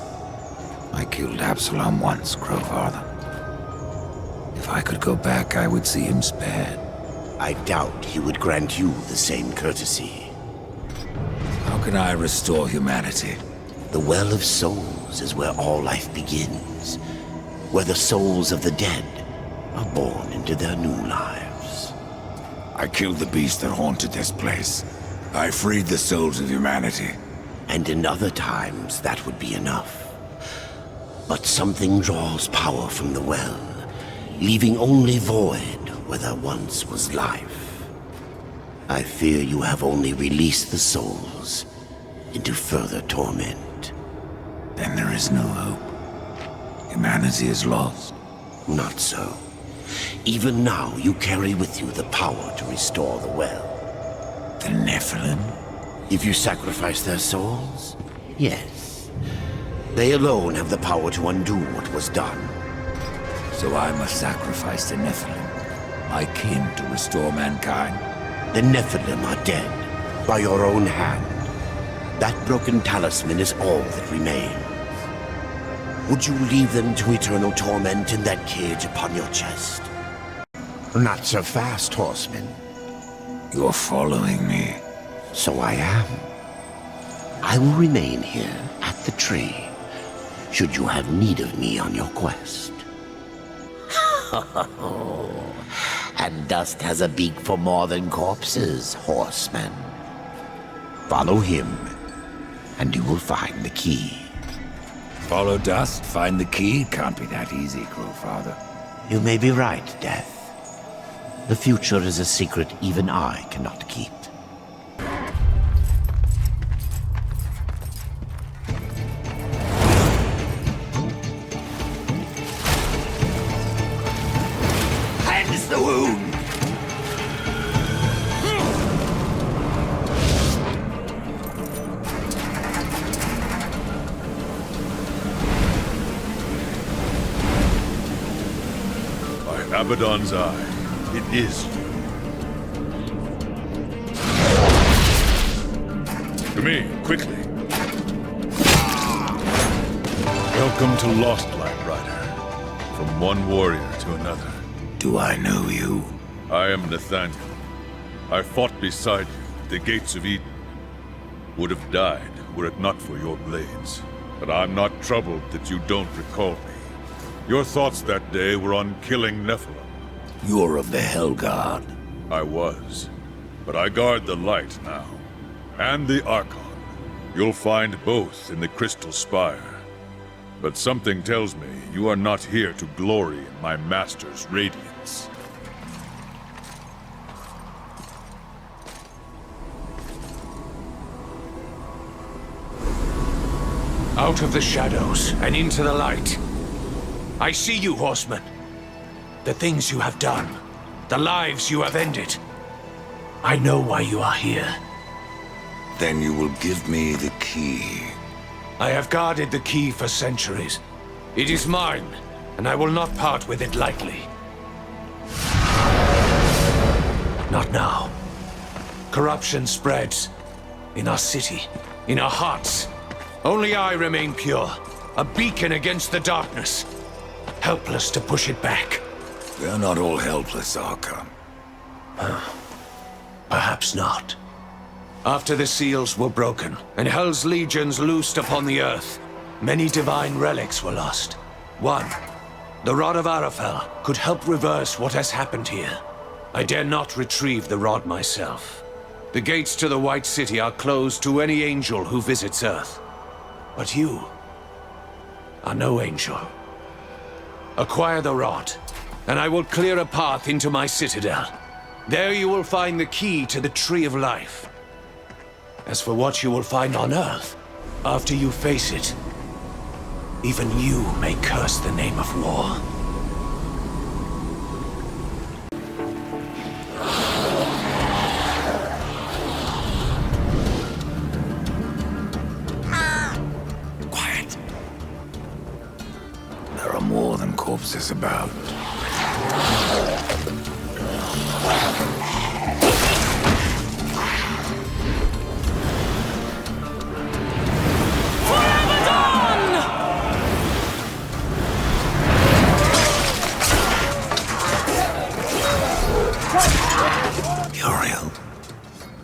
Speaker 2: I killed Absalom once, Growfather. If I could go back, I would see him spared.
Speaker 1: I doubt he would grant you the same courtesy.
Speaker 2: How can I restore humanity?
Speaker 1: The Well of Souls is where all life begins, where the souls of the dead are born into their new lives.
Speaker 2: I killed the beast that haunted this place. I freed the souls of humanity.
Speaker 1: And in other times, that would be enough. But something draws power from the well, leaving only void where there once was life. I fear you have only released the souls into further torment.
Speaker 2: Then there is no hope. Humanity is lost.
Speaker 1: Not so. Even now, you carry with you the power to restore the well.
Speaker 2: The Nephilim?
Speaker 1: If you sacrifice their souls, yes. They alone have the power to undo what was done.
Speaker 2: So I must sacrifice the Nephilim, my kin, to restore mankind.
Speaker 1: The Nephilim are dead, by your own hand. That broken talisman is all that remains. Would you leave them to eternal torment in that cage upon your chest? Not so fast, horseman.
Speaker 2: You're following me.
Speaker 1: So I am. I will remain here at the tree, should you have need of me on your quest. And dust has a beak for more than corpses, horseman. Follow him, and you will find the key.
Speaker 2: Follow dust, find the key? Can't be that easy, Crowfather.
Speaker 1: You may be right, Death. The future is a secret even I cannot keep.
Speaker 2: Hands the wound!
Speaker 5: By Abaddon's eye, it is you. To me, quickly. Welcome to Lostland, Rider. From one warrior to another.
Speaker 2: Do I know you?
Speaker 5: I am Nathaniel. I fought beside you at the gates of Eden. Would have died were it not for your blades. But I'm not troubled that you don't recall me. Your thoughts that day were on killing Nephilim.
Speaker 2: You're of the Hellguard.
Speaker 5: I was. But I guard the light now. And the Archon. You'll find both in the Crystal Spire. But something tells me you are not here to glory in my master's radiance.
Speaker 9: Out of the shadows and into the light. I see you, horseman. The things you have done. The lives you have ended. I know why you are here.
Speaker 2: Then you will give me the key.
Speaker 9: I have guarded the key for centuries. It is mine, and I will not part with it lightly. Not now. Corruption spreads. In our city, in our hearts. Only I remain pure. A beacon against the darkness. Helpless to push it back.
Speaker 2: We are not all helpless, Archon.
Speaker 9: Perhaps not. After the seals were broken, and Hell's legions loosed upon the earth, many divine relics were lost. One, the Rod of Arafel, could help reverse what has happened here. I dare not retrieve the rod myself. The gates to the White City are closed to any angel who visits Earth. But you are no angel. Acquire the rod, and I will clear a path into my citadel. There you will find the key to the Tree of Life. As for what you will find on Earth, after you face it, even you may curse the name of war.
Speaker 2: Quiet. There are more than corpses about. Uriel,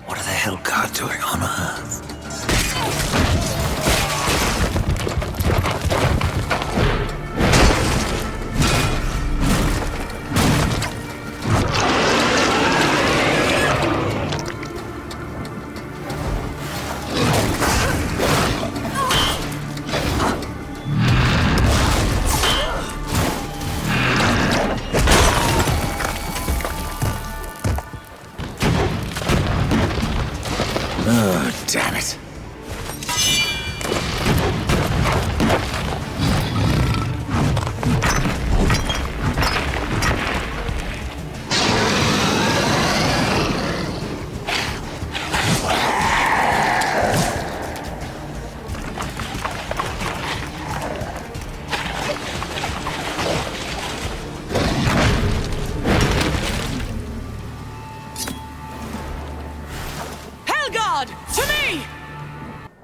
Speaker 2: what are the Hellguard doing on Earth?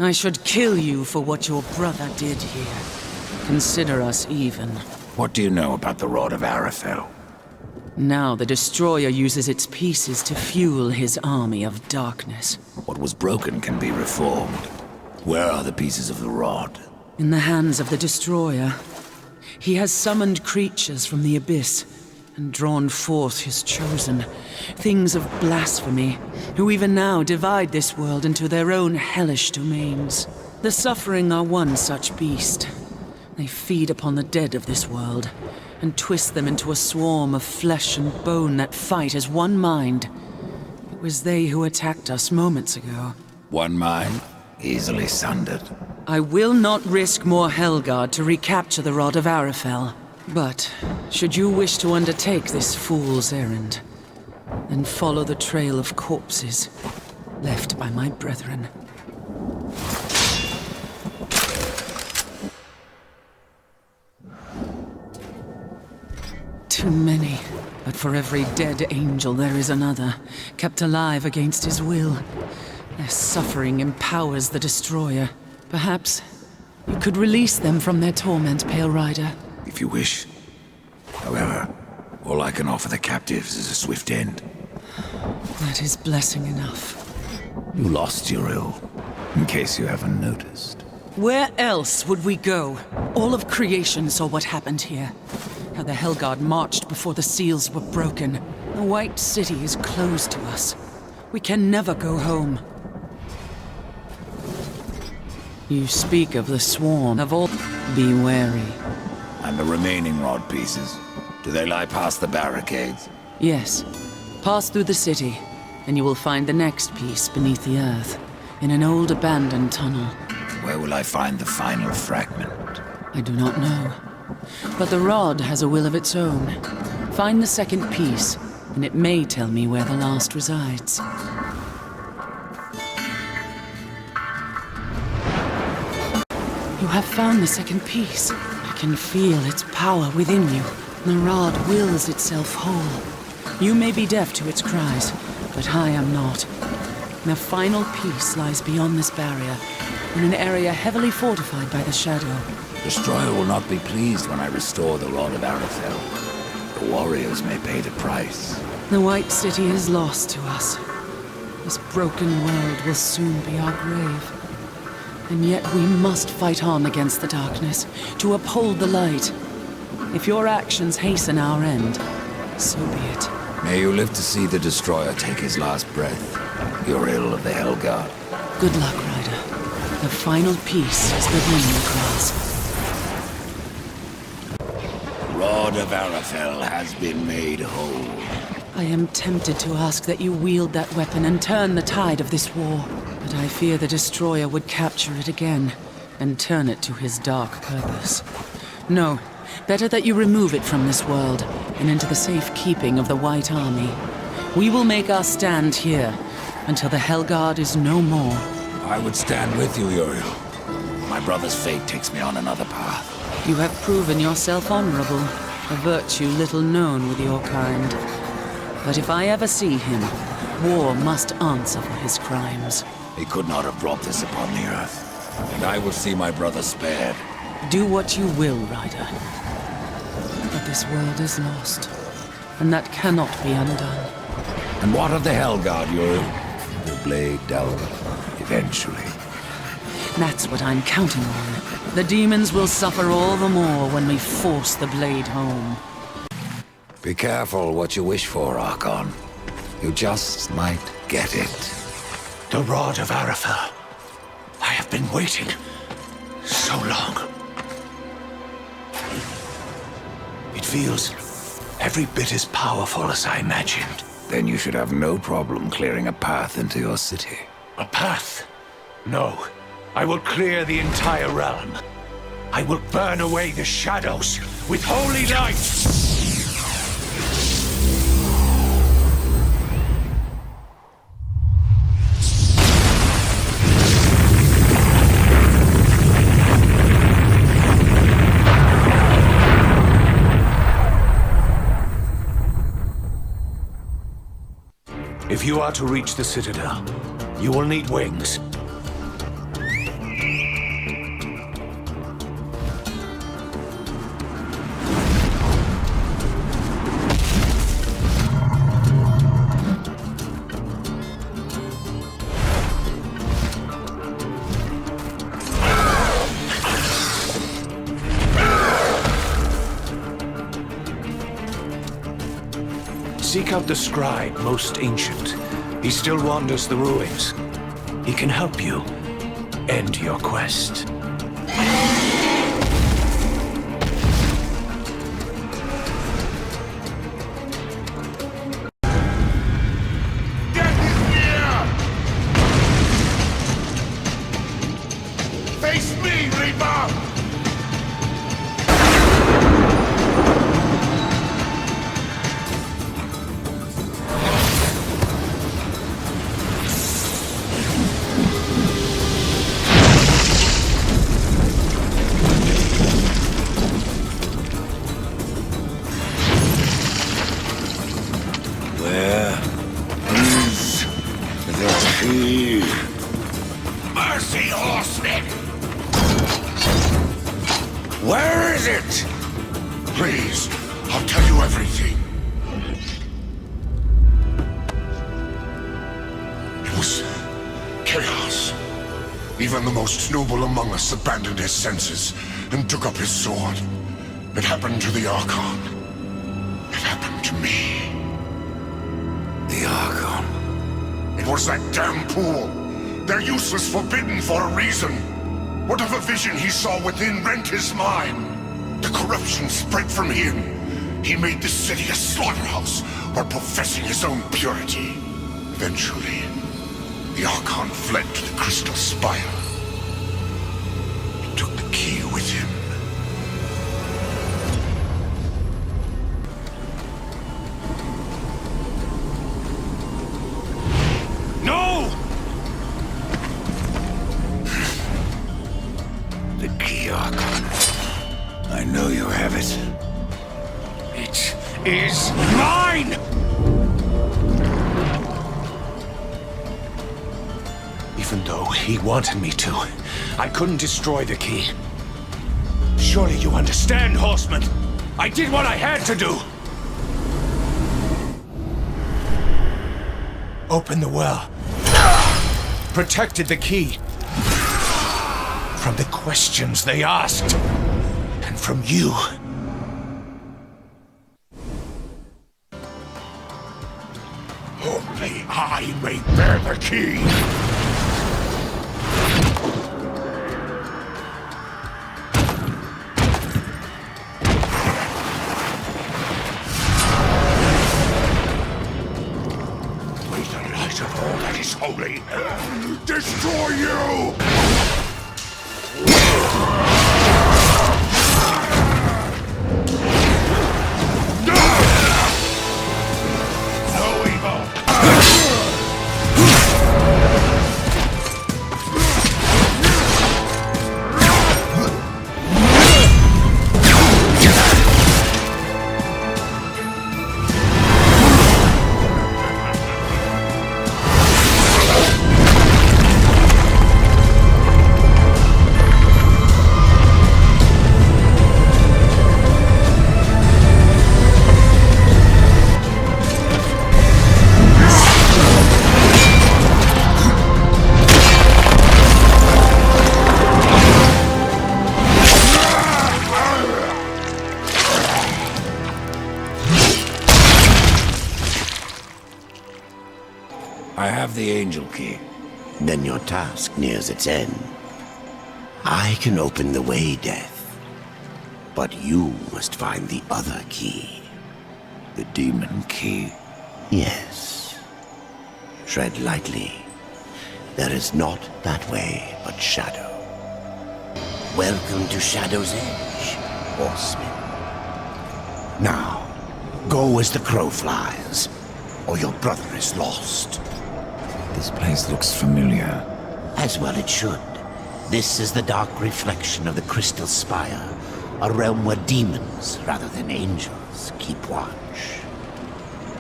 Speaker 10: I should kill you for what your brother did here. Consider us even.
Speaker 2: What do you know about the Rod of Arafel?
Speaker 10: Now the Destroyer uses its pieces to fuel his army of darkness.
Speaker 2: What was broken can be reformed. Where are the pieces of the Rod?
Speaker 10: In the hands of the Destroyer. He has summoned creatures from the abyss and drawn forth his chosen, things of blasphemy, who even now divide this world into their own hellish domains. The Suffering are one such beast. They feed upon the dead of this world and twist them into a swarm of flesh and bone that fight as one mind. It was they who attacked us moments ago.
Speaker 2: One mind, easily sundered.
Speaker 10: I will not risk more Helgard to recapture the Rod of Arafel. But, should you wish to undertake this fool's errand, then follow the trail of corpses left by my brethren. Too many, but for every dead angel there is another, kept alive against his will. Their suffering empowers the Destroyer. Perhaps you could release them from their torment, Pale Rider.
Speaker 2: If you wish. However, all I can offer the captives is a swift end.
Speaker 10: That is blessing enough.
Speaker 2: You lost your ill, in case you haven't noticed.
Speaker 10: Where else would we go? All of creation saw what happened here. How the Helgard marched before the seals were broken. The White City is closed to us. We can never go home. You speak of the swarm of all. Be wary.
Speaker 2: And the remaining rod pieces? Do they lie past the barricades?
Speaker 10: Yes. Pass through the city, and you will find the next piece beneath the earth, in an old abandoned tunnel.
Speaker 2: Where will I find the final fragment?
Speaker 10: I do not know. But the rod has a will of its own. Find the second piece, and it may tell me where the last resides. You have found the second piece. I can feel its power within you. The rod wills itself whole. You may be deaf to its cries, but I am not. The final piece lies beyond this barrier, in an area heavily fortified by the Shadow.
Speaker 2: Destroyer will not be pleased when I restore the Rod of Arafel. The warriors may pay the price.
Speaker 10: The White City is lost to us. This broken world will soon be our grave. And yet we must fight on against the darkness, to uphold the light. If your actions hasten our end, so be it.
Speaker 2: May you live to see the Destroyer take his last breath. Your ill of the Helgard.
Speaker 10: Good luck, Ryder. The final piece is within your grasp.
Speaker 2: Rod of Arafel has been made whole.
Speaker 10: I am tempted to ask that you wield that weapon and turn the tide of this war. But I fear the Destroyer would capture it again, and turn it to his dark purpose. No, better that you remove it from this world, and into the safe keeping of the White Army. We will make our stand here, until the Helgard is no more.
Speaker 2: I would stand with you, Uriel. My brother's fate takes me on another path.
Speaker 10: You have proven yourself honorable, a virtue little known with your kind. But if I ever see him, war must answer for his crimes.
Speaker 2: He could not have brought this upon the earth. And I will see my brother spared.
Speaker 10: Do what you will, Ryder. But this world is lost, and that cannot be undone.
Speaker 2: And what of the Helgard, Uriel? The blade down, eventually.
Speaker 10: That's what I'm counting on. The demons will suffer all the more when we force the blade home.
Speaker 2: Be careful what you wish for, Archon. You just might get it.
Speaker 9: The Rod of Arafel. I have been waiting so long. It feels every bit as powerful as I imagined.
Speaker 2: Then you should have no problem clearing a path into your city.
Speaker 9: A path? No. I will clear the entire realm. I will burn away the shadows with holy light. If you are to reach the Citadel, you will need wings. Seek out the scribe, most ancient. He still wanders the ruins. He can help you end your quest.
Speaker 5: Death is near! Face me, Reaper! Mercy, horsemen!
Speaker 7: Where is it? Please, I'll tell you everything. It was chaos. Even the most noble among us abandoned his senses and took up his sword. It happened to the Archon. It happened to me.
Speaker 2: The Archon.
Speaker 7: It was that damn pool. Their use was forbidden for a reason. Whatever vision he saw within rent his mind. The corruption spread from him. He made this city a slaughterhouse while professing his own purity. Eventually, the Archon fled to the Crystal Spire. He took the key with him.
Speaker 5: No!
Speaker 2: The key, Archon. I know you have it.
Speaker 5: It is mine!
Speaker 9: Even though he wanted me to, I couldn't destroy the key. Surely you understand, horseman. I did what I had to do. Opened the well. Protected the key. From the questions they asked. And from you.
Speaker 7: Only I may bear the key. May the light of all that is holy destroy you! No evil!
Speaker 2: I have the Angel Key.
Speaker 1: Then your task nears its end. I can open the way, Death. But you must find the other key.
Speaker 2: The Demon Key.
Speaker 1: Yes. Tread lightly. There is not that way but shadow. Welcome to Shadow's Edge, horseman. Now, go as the crow flies, or your brother is lost.
Speaker 2: This place looks familiar.
Speaker 1: As well it should. This is the dark reflection of the Crystal Spire, a realm where demons, rather than angels, keep watch.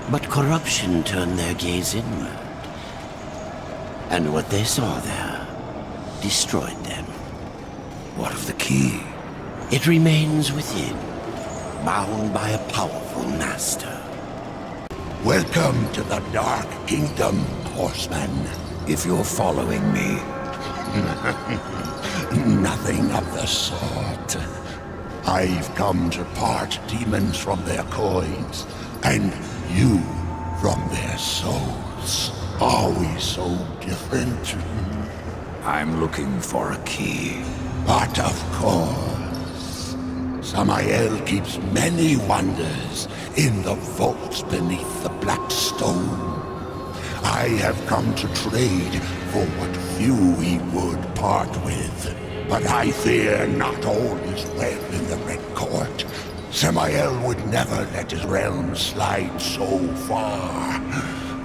Speaker 1: But corruption turned their gaze inward. And what they saw there destroyed them.
Speaker 2: What of the key?
Speaker 1: It remains within, bound by a powerful master.
Speaker 7: Welcome to the Dark Kingdom, horseman.
Speaker 2: If you're following me.
Speaker 7: Nothing of the sort. I've come to part demons from their coins, and you from their souls. Are we so different?
Speaker 2: I'm looking for a key.
Speaker 7: But of course, Samael keeps many wonders in the vaults beneath the black stone. I have come to trade for what few he would part with. But I fear not all is well in the Red Court. Samael would never let his realm slide so far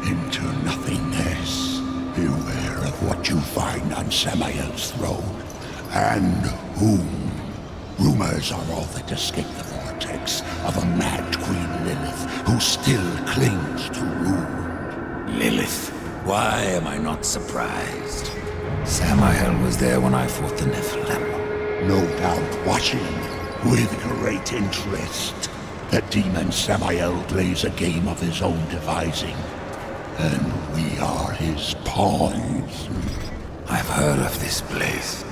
Speaker 7: into nothingness. Beware of what you find on Samael's throne, and whom. Rumors are all that escape the vortex of a mad Queen Lilith who still clings to rule.
Speaker 2: Lilith. Why am I not surprised? Samael was there when I fought the Nephilim.
Speaker 7: No doubt watching with great interest. The demon Samael plays a game of his own devising, and we are his pawns.
Speaker 2: I've heard of this place.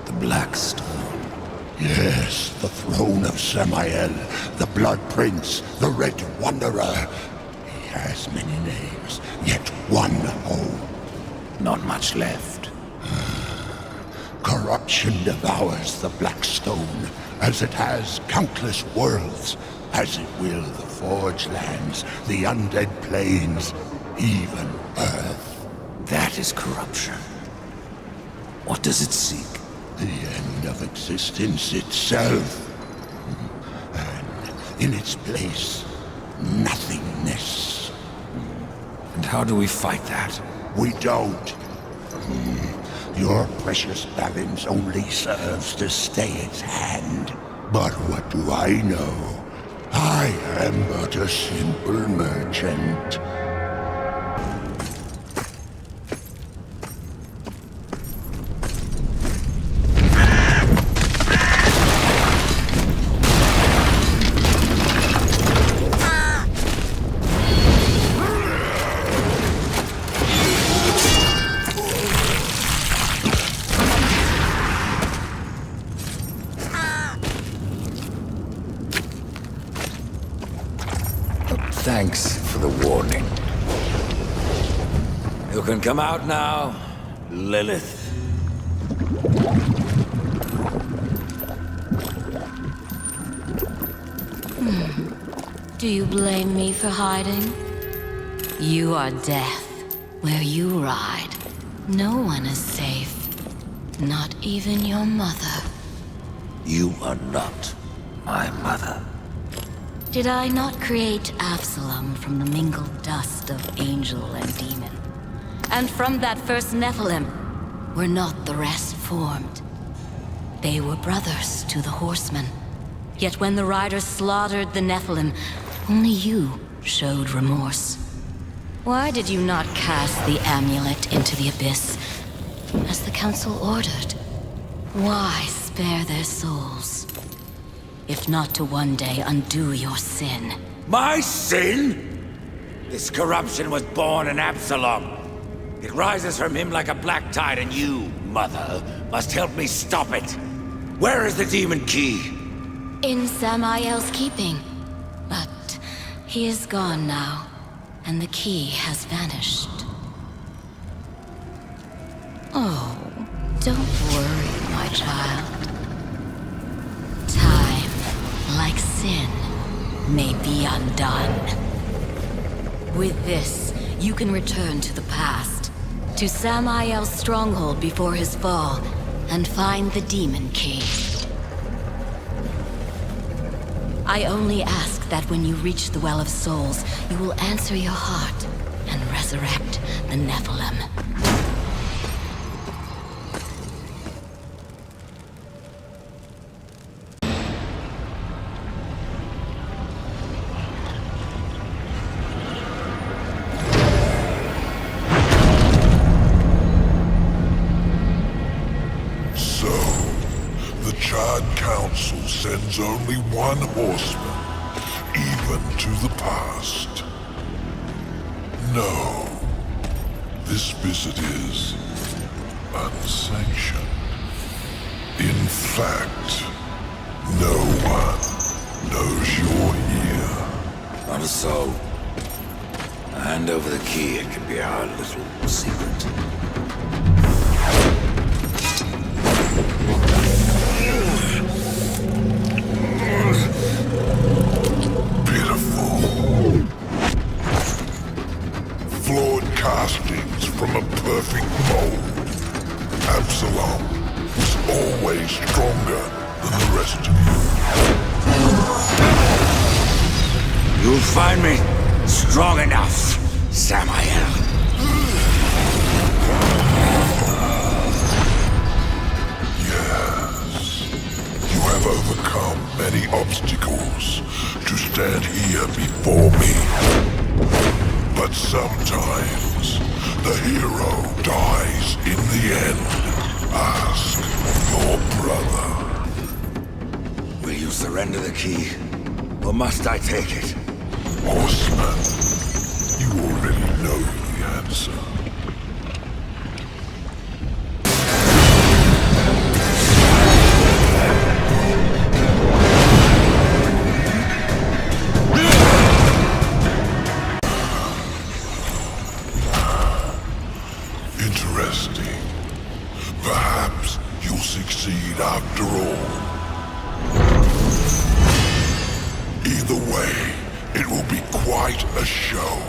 Speaker 2: The Black Stone.
Speaker 7: Yes, the throne of Samael, the Blood Prince, the Red Wanderer. He has many names, yet one home.
Speaker 2: Not much left.
Speaker 7: Corruption devours the Black Stone, as it has countless worlds, as it will the Forge Lands, the Undead Plains, even Earth.
Speaker 2: That is corruption. What does it seek?
Speaker 7: The end of existence itself. And in its place, nothingness.
Speaker 2: And how do we fight that?
Speaker 7: We don't. Your precious balance only serves to stay its hand. But what do I know? I am but a simple merchant.
Speaker 2: Thanks for the warning. You can come out now, Lilith.
Speaker 11: Do you blame me for hiding? You are death. Where you ride, no one is safe. Not even your mother.
Speaker 2: You are not my mother.
Speaker 11: Did I not create Absalom from the mingled dust of angel and demon? And from that first Nephilim, were not the rest formed? They were brothers to the horsemen. Yet when the riders slaughtered the Nephilim, only you showed remorse. Why did you not cast the amulet into the abyss, as the council ordered? Why spare their souls? If not to one day undo your sin.
Speaker 2: My sin? This corruption was born in Absalom. It rises from him like a black tide, and you, Mother, must help me stop it. Where is the demon key?
Speaker 11: In Samael's keeping. But he is gone now, and the key has vanished. Oh, don't worry, my child. Time, like sin, may be undone. With this, you can return to the past, to Samael's stronghold before his fall, and find the demon key. I only ask that when you reach the Well of Souls, you will answer your heart and resurrect the Nephilim.
Speaker 7: Council sends only one horseman, even to the past. No, this visit is unsanctioned. In fact, no one knows you're here.
Speaker 2: Not so. hand over the key, it can be our little secret.
Speaker 7: Pitiful. Flawed castings from a perfect mold. Absalom was always stronger than the rest of you.
Speaker 2: You'll find me strong enough, Samael.
Speaker 7: Yes. You have overcome many obstacles to stand here before me. But sometimes the hero dies in the end. Ask your brother.
Speaker 2: Will you surrender the key? Or must I take it?
Speaker 7: Horseman, you already know the answer. Interesting. Perhaps you'll succeed after all. Either way, it will be quite a show.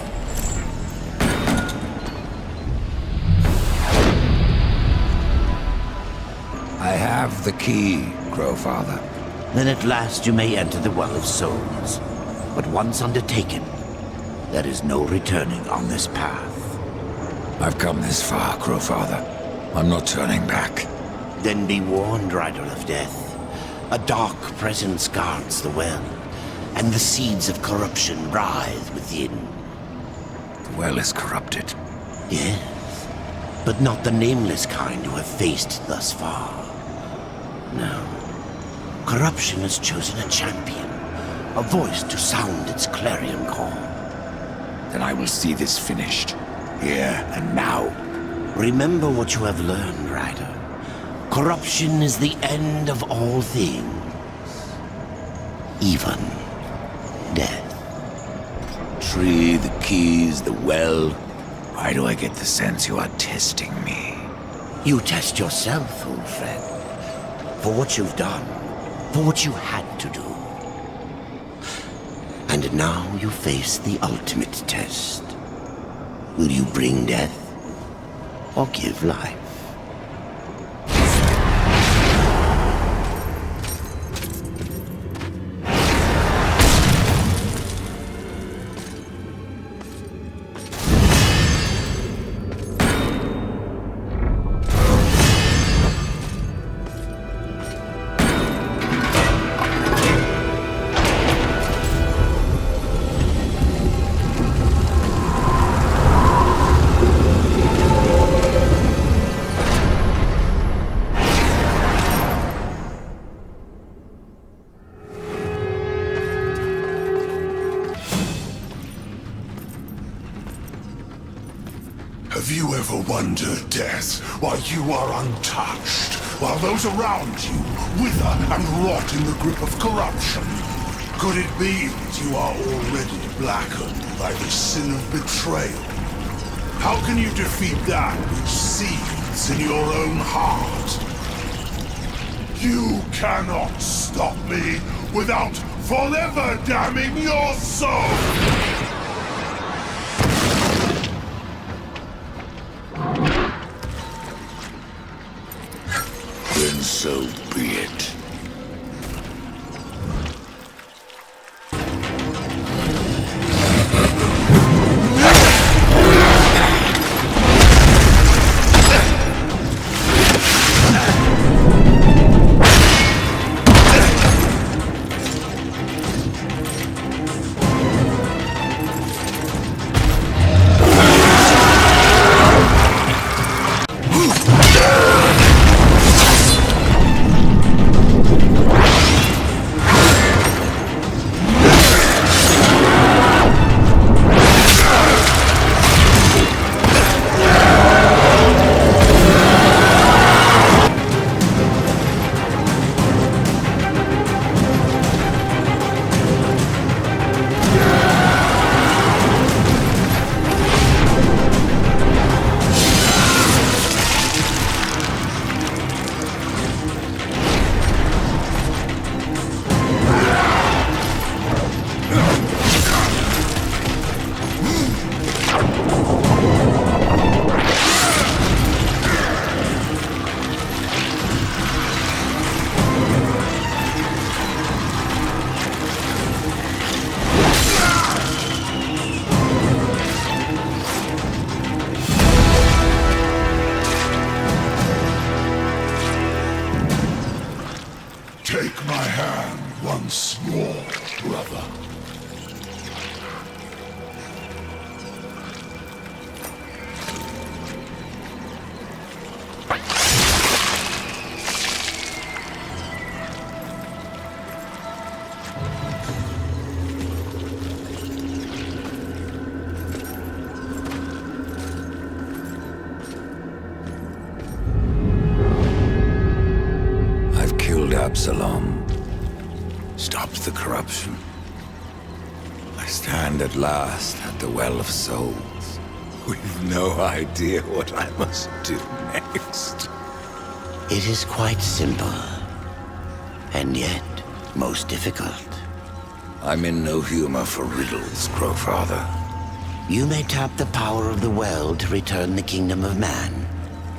Speaker 2: I have the key, Crowfather.
Speaker 1: Then at last you may enter the Well of Souls. But once undertaken, there is no returning on this path.
Speaker 2: I've come this far, Crowfather. I'm not turning back.
Speaker 1: Then be warned, Rider of Death. A dark presence guards the well, and the seeds of corruption writhe within.
Speaker 2: The well is corrupted.
Speaker 1: Yes, but not the nameless kind who have faced it thus far. No. Corruption has chosen a champion, a voice to sound its clarion call.
Speaker 2: Then I will see this finished, here and now.
Speaker 1: Remember what you have learned, Rider. Corruption is the end of all things. Even death.
Speaker 2: Tree, the keys, the well. Why do I get the sense you are testing me?
Speaker 1: You test yourself, old friend. For what you've done. For what you had to do. And now you face the ultimate test. Will you bring death? Or give life?
Speaker 7: Have you ever wondered, Death, why you are untouched, while those around you wither and rot in the grip of corruption? Could it be that you are already blackened by the sin of betrayal? How can you defeat that which seethes in your own heart? You cannot stop me without forever damning your soul!
Speaker 2: Then so be it. Absalom. Stop the corruption. I stand at last at the Well of Souls, with no idea what I must do next.
Speaker 1: It is quite simple, and yet most difficult.
Speaker 2: I'm in no humor for riddles, Crowfather.
Speaker 1: You may tap the power of the well to return the kingdom of man,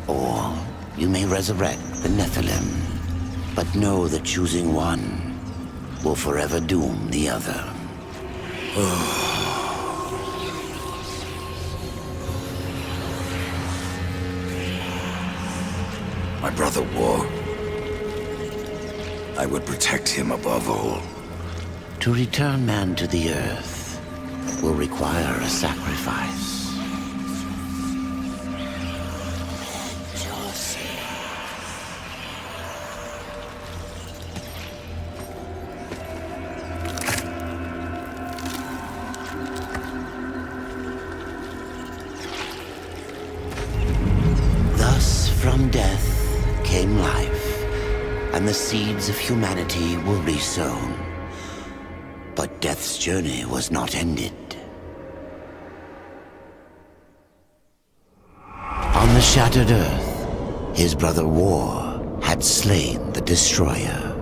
Speaker 1: or you may resurrect the Nephilim. But know that choosing one will forever doom the other.
Speaker 2: My brother War. I would protect him above all.
Speaker 1: To return man to the earth will require a sacrifice. Thus, from death came life, and the seeds of humanity were resown. But death's journey was not ended. On the shattered earth, his brother War had slain the Destroyer.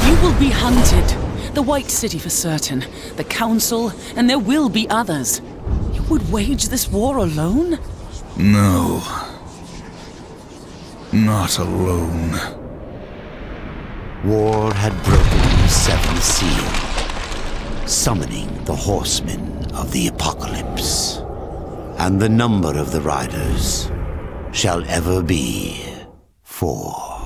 Speaker 10: You will be hunted. The White City for certain. The Council, and there will be others. You would wage this war alone?
Speaker 2: No. Not alone.
Speaker 1: War had broken the seventh seal, summoning the horsemen of the apocalypse. And the number of the riders shall ever be 4.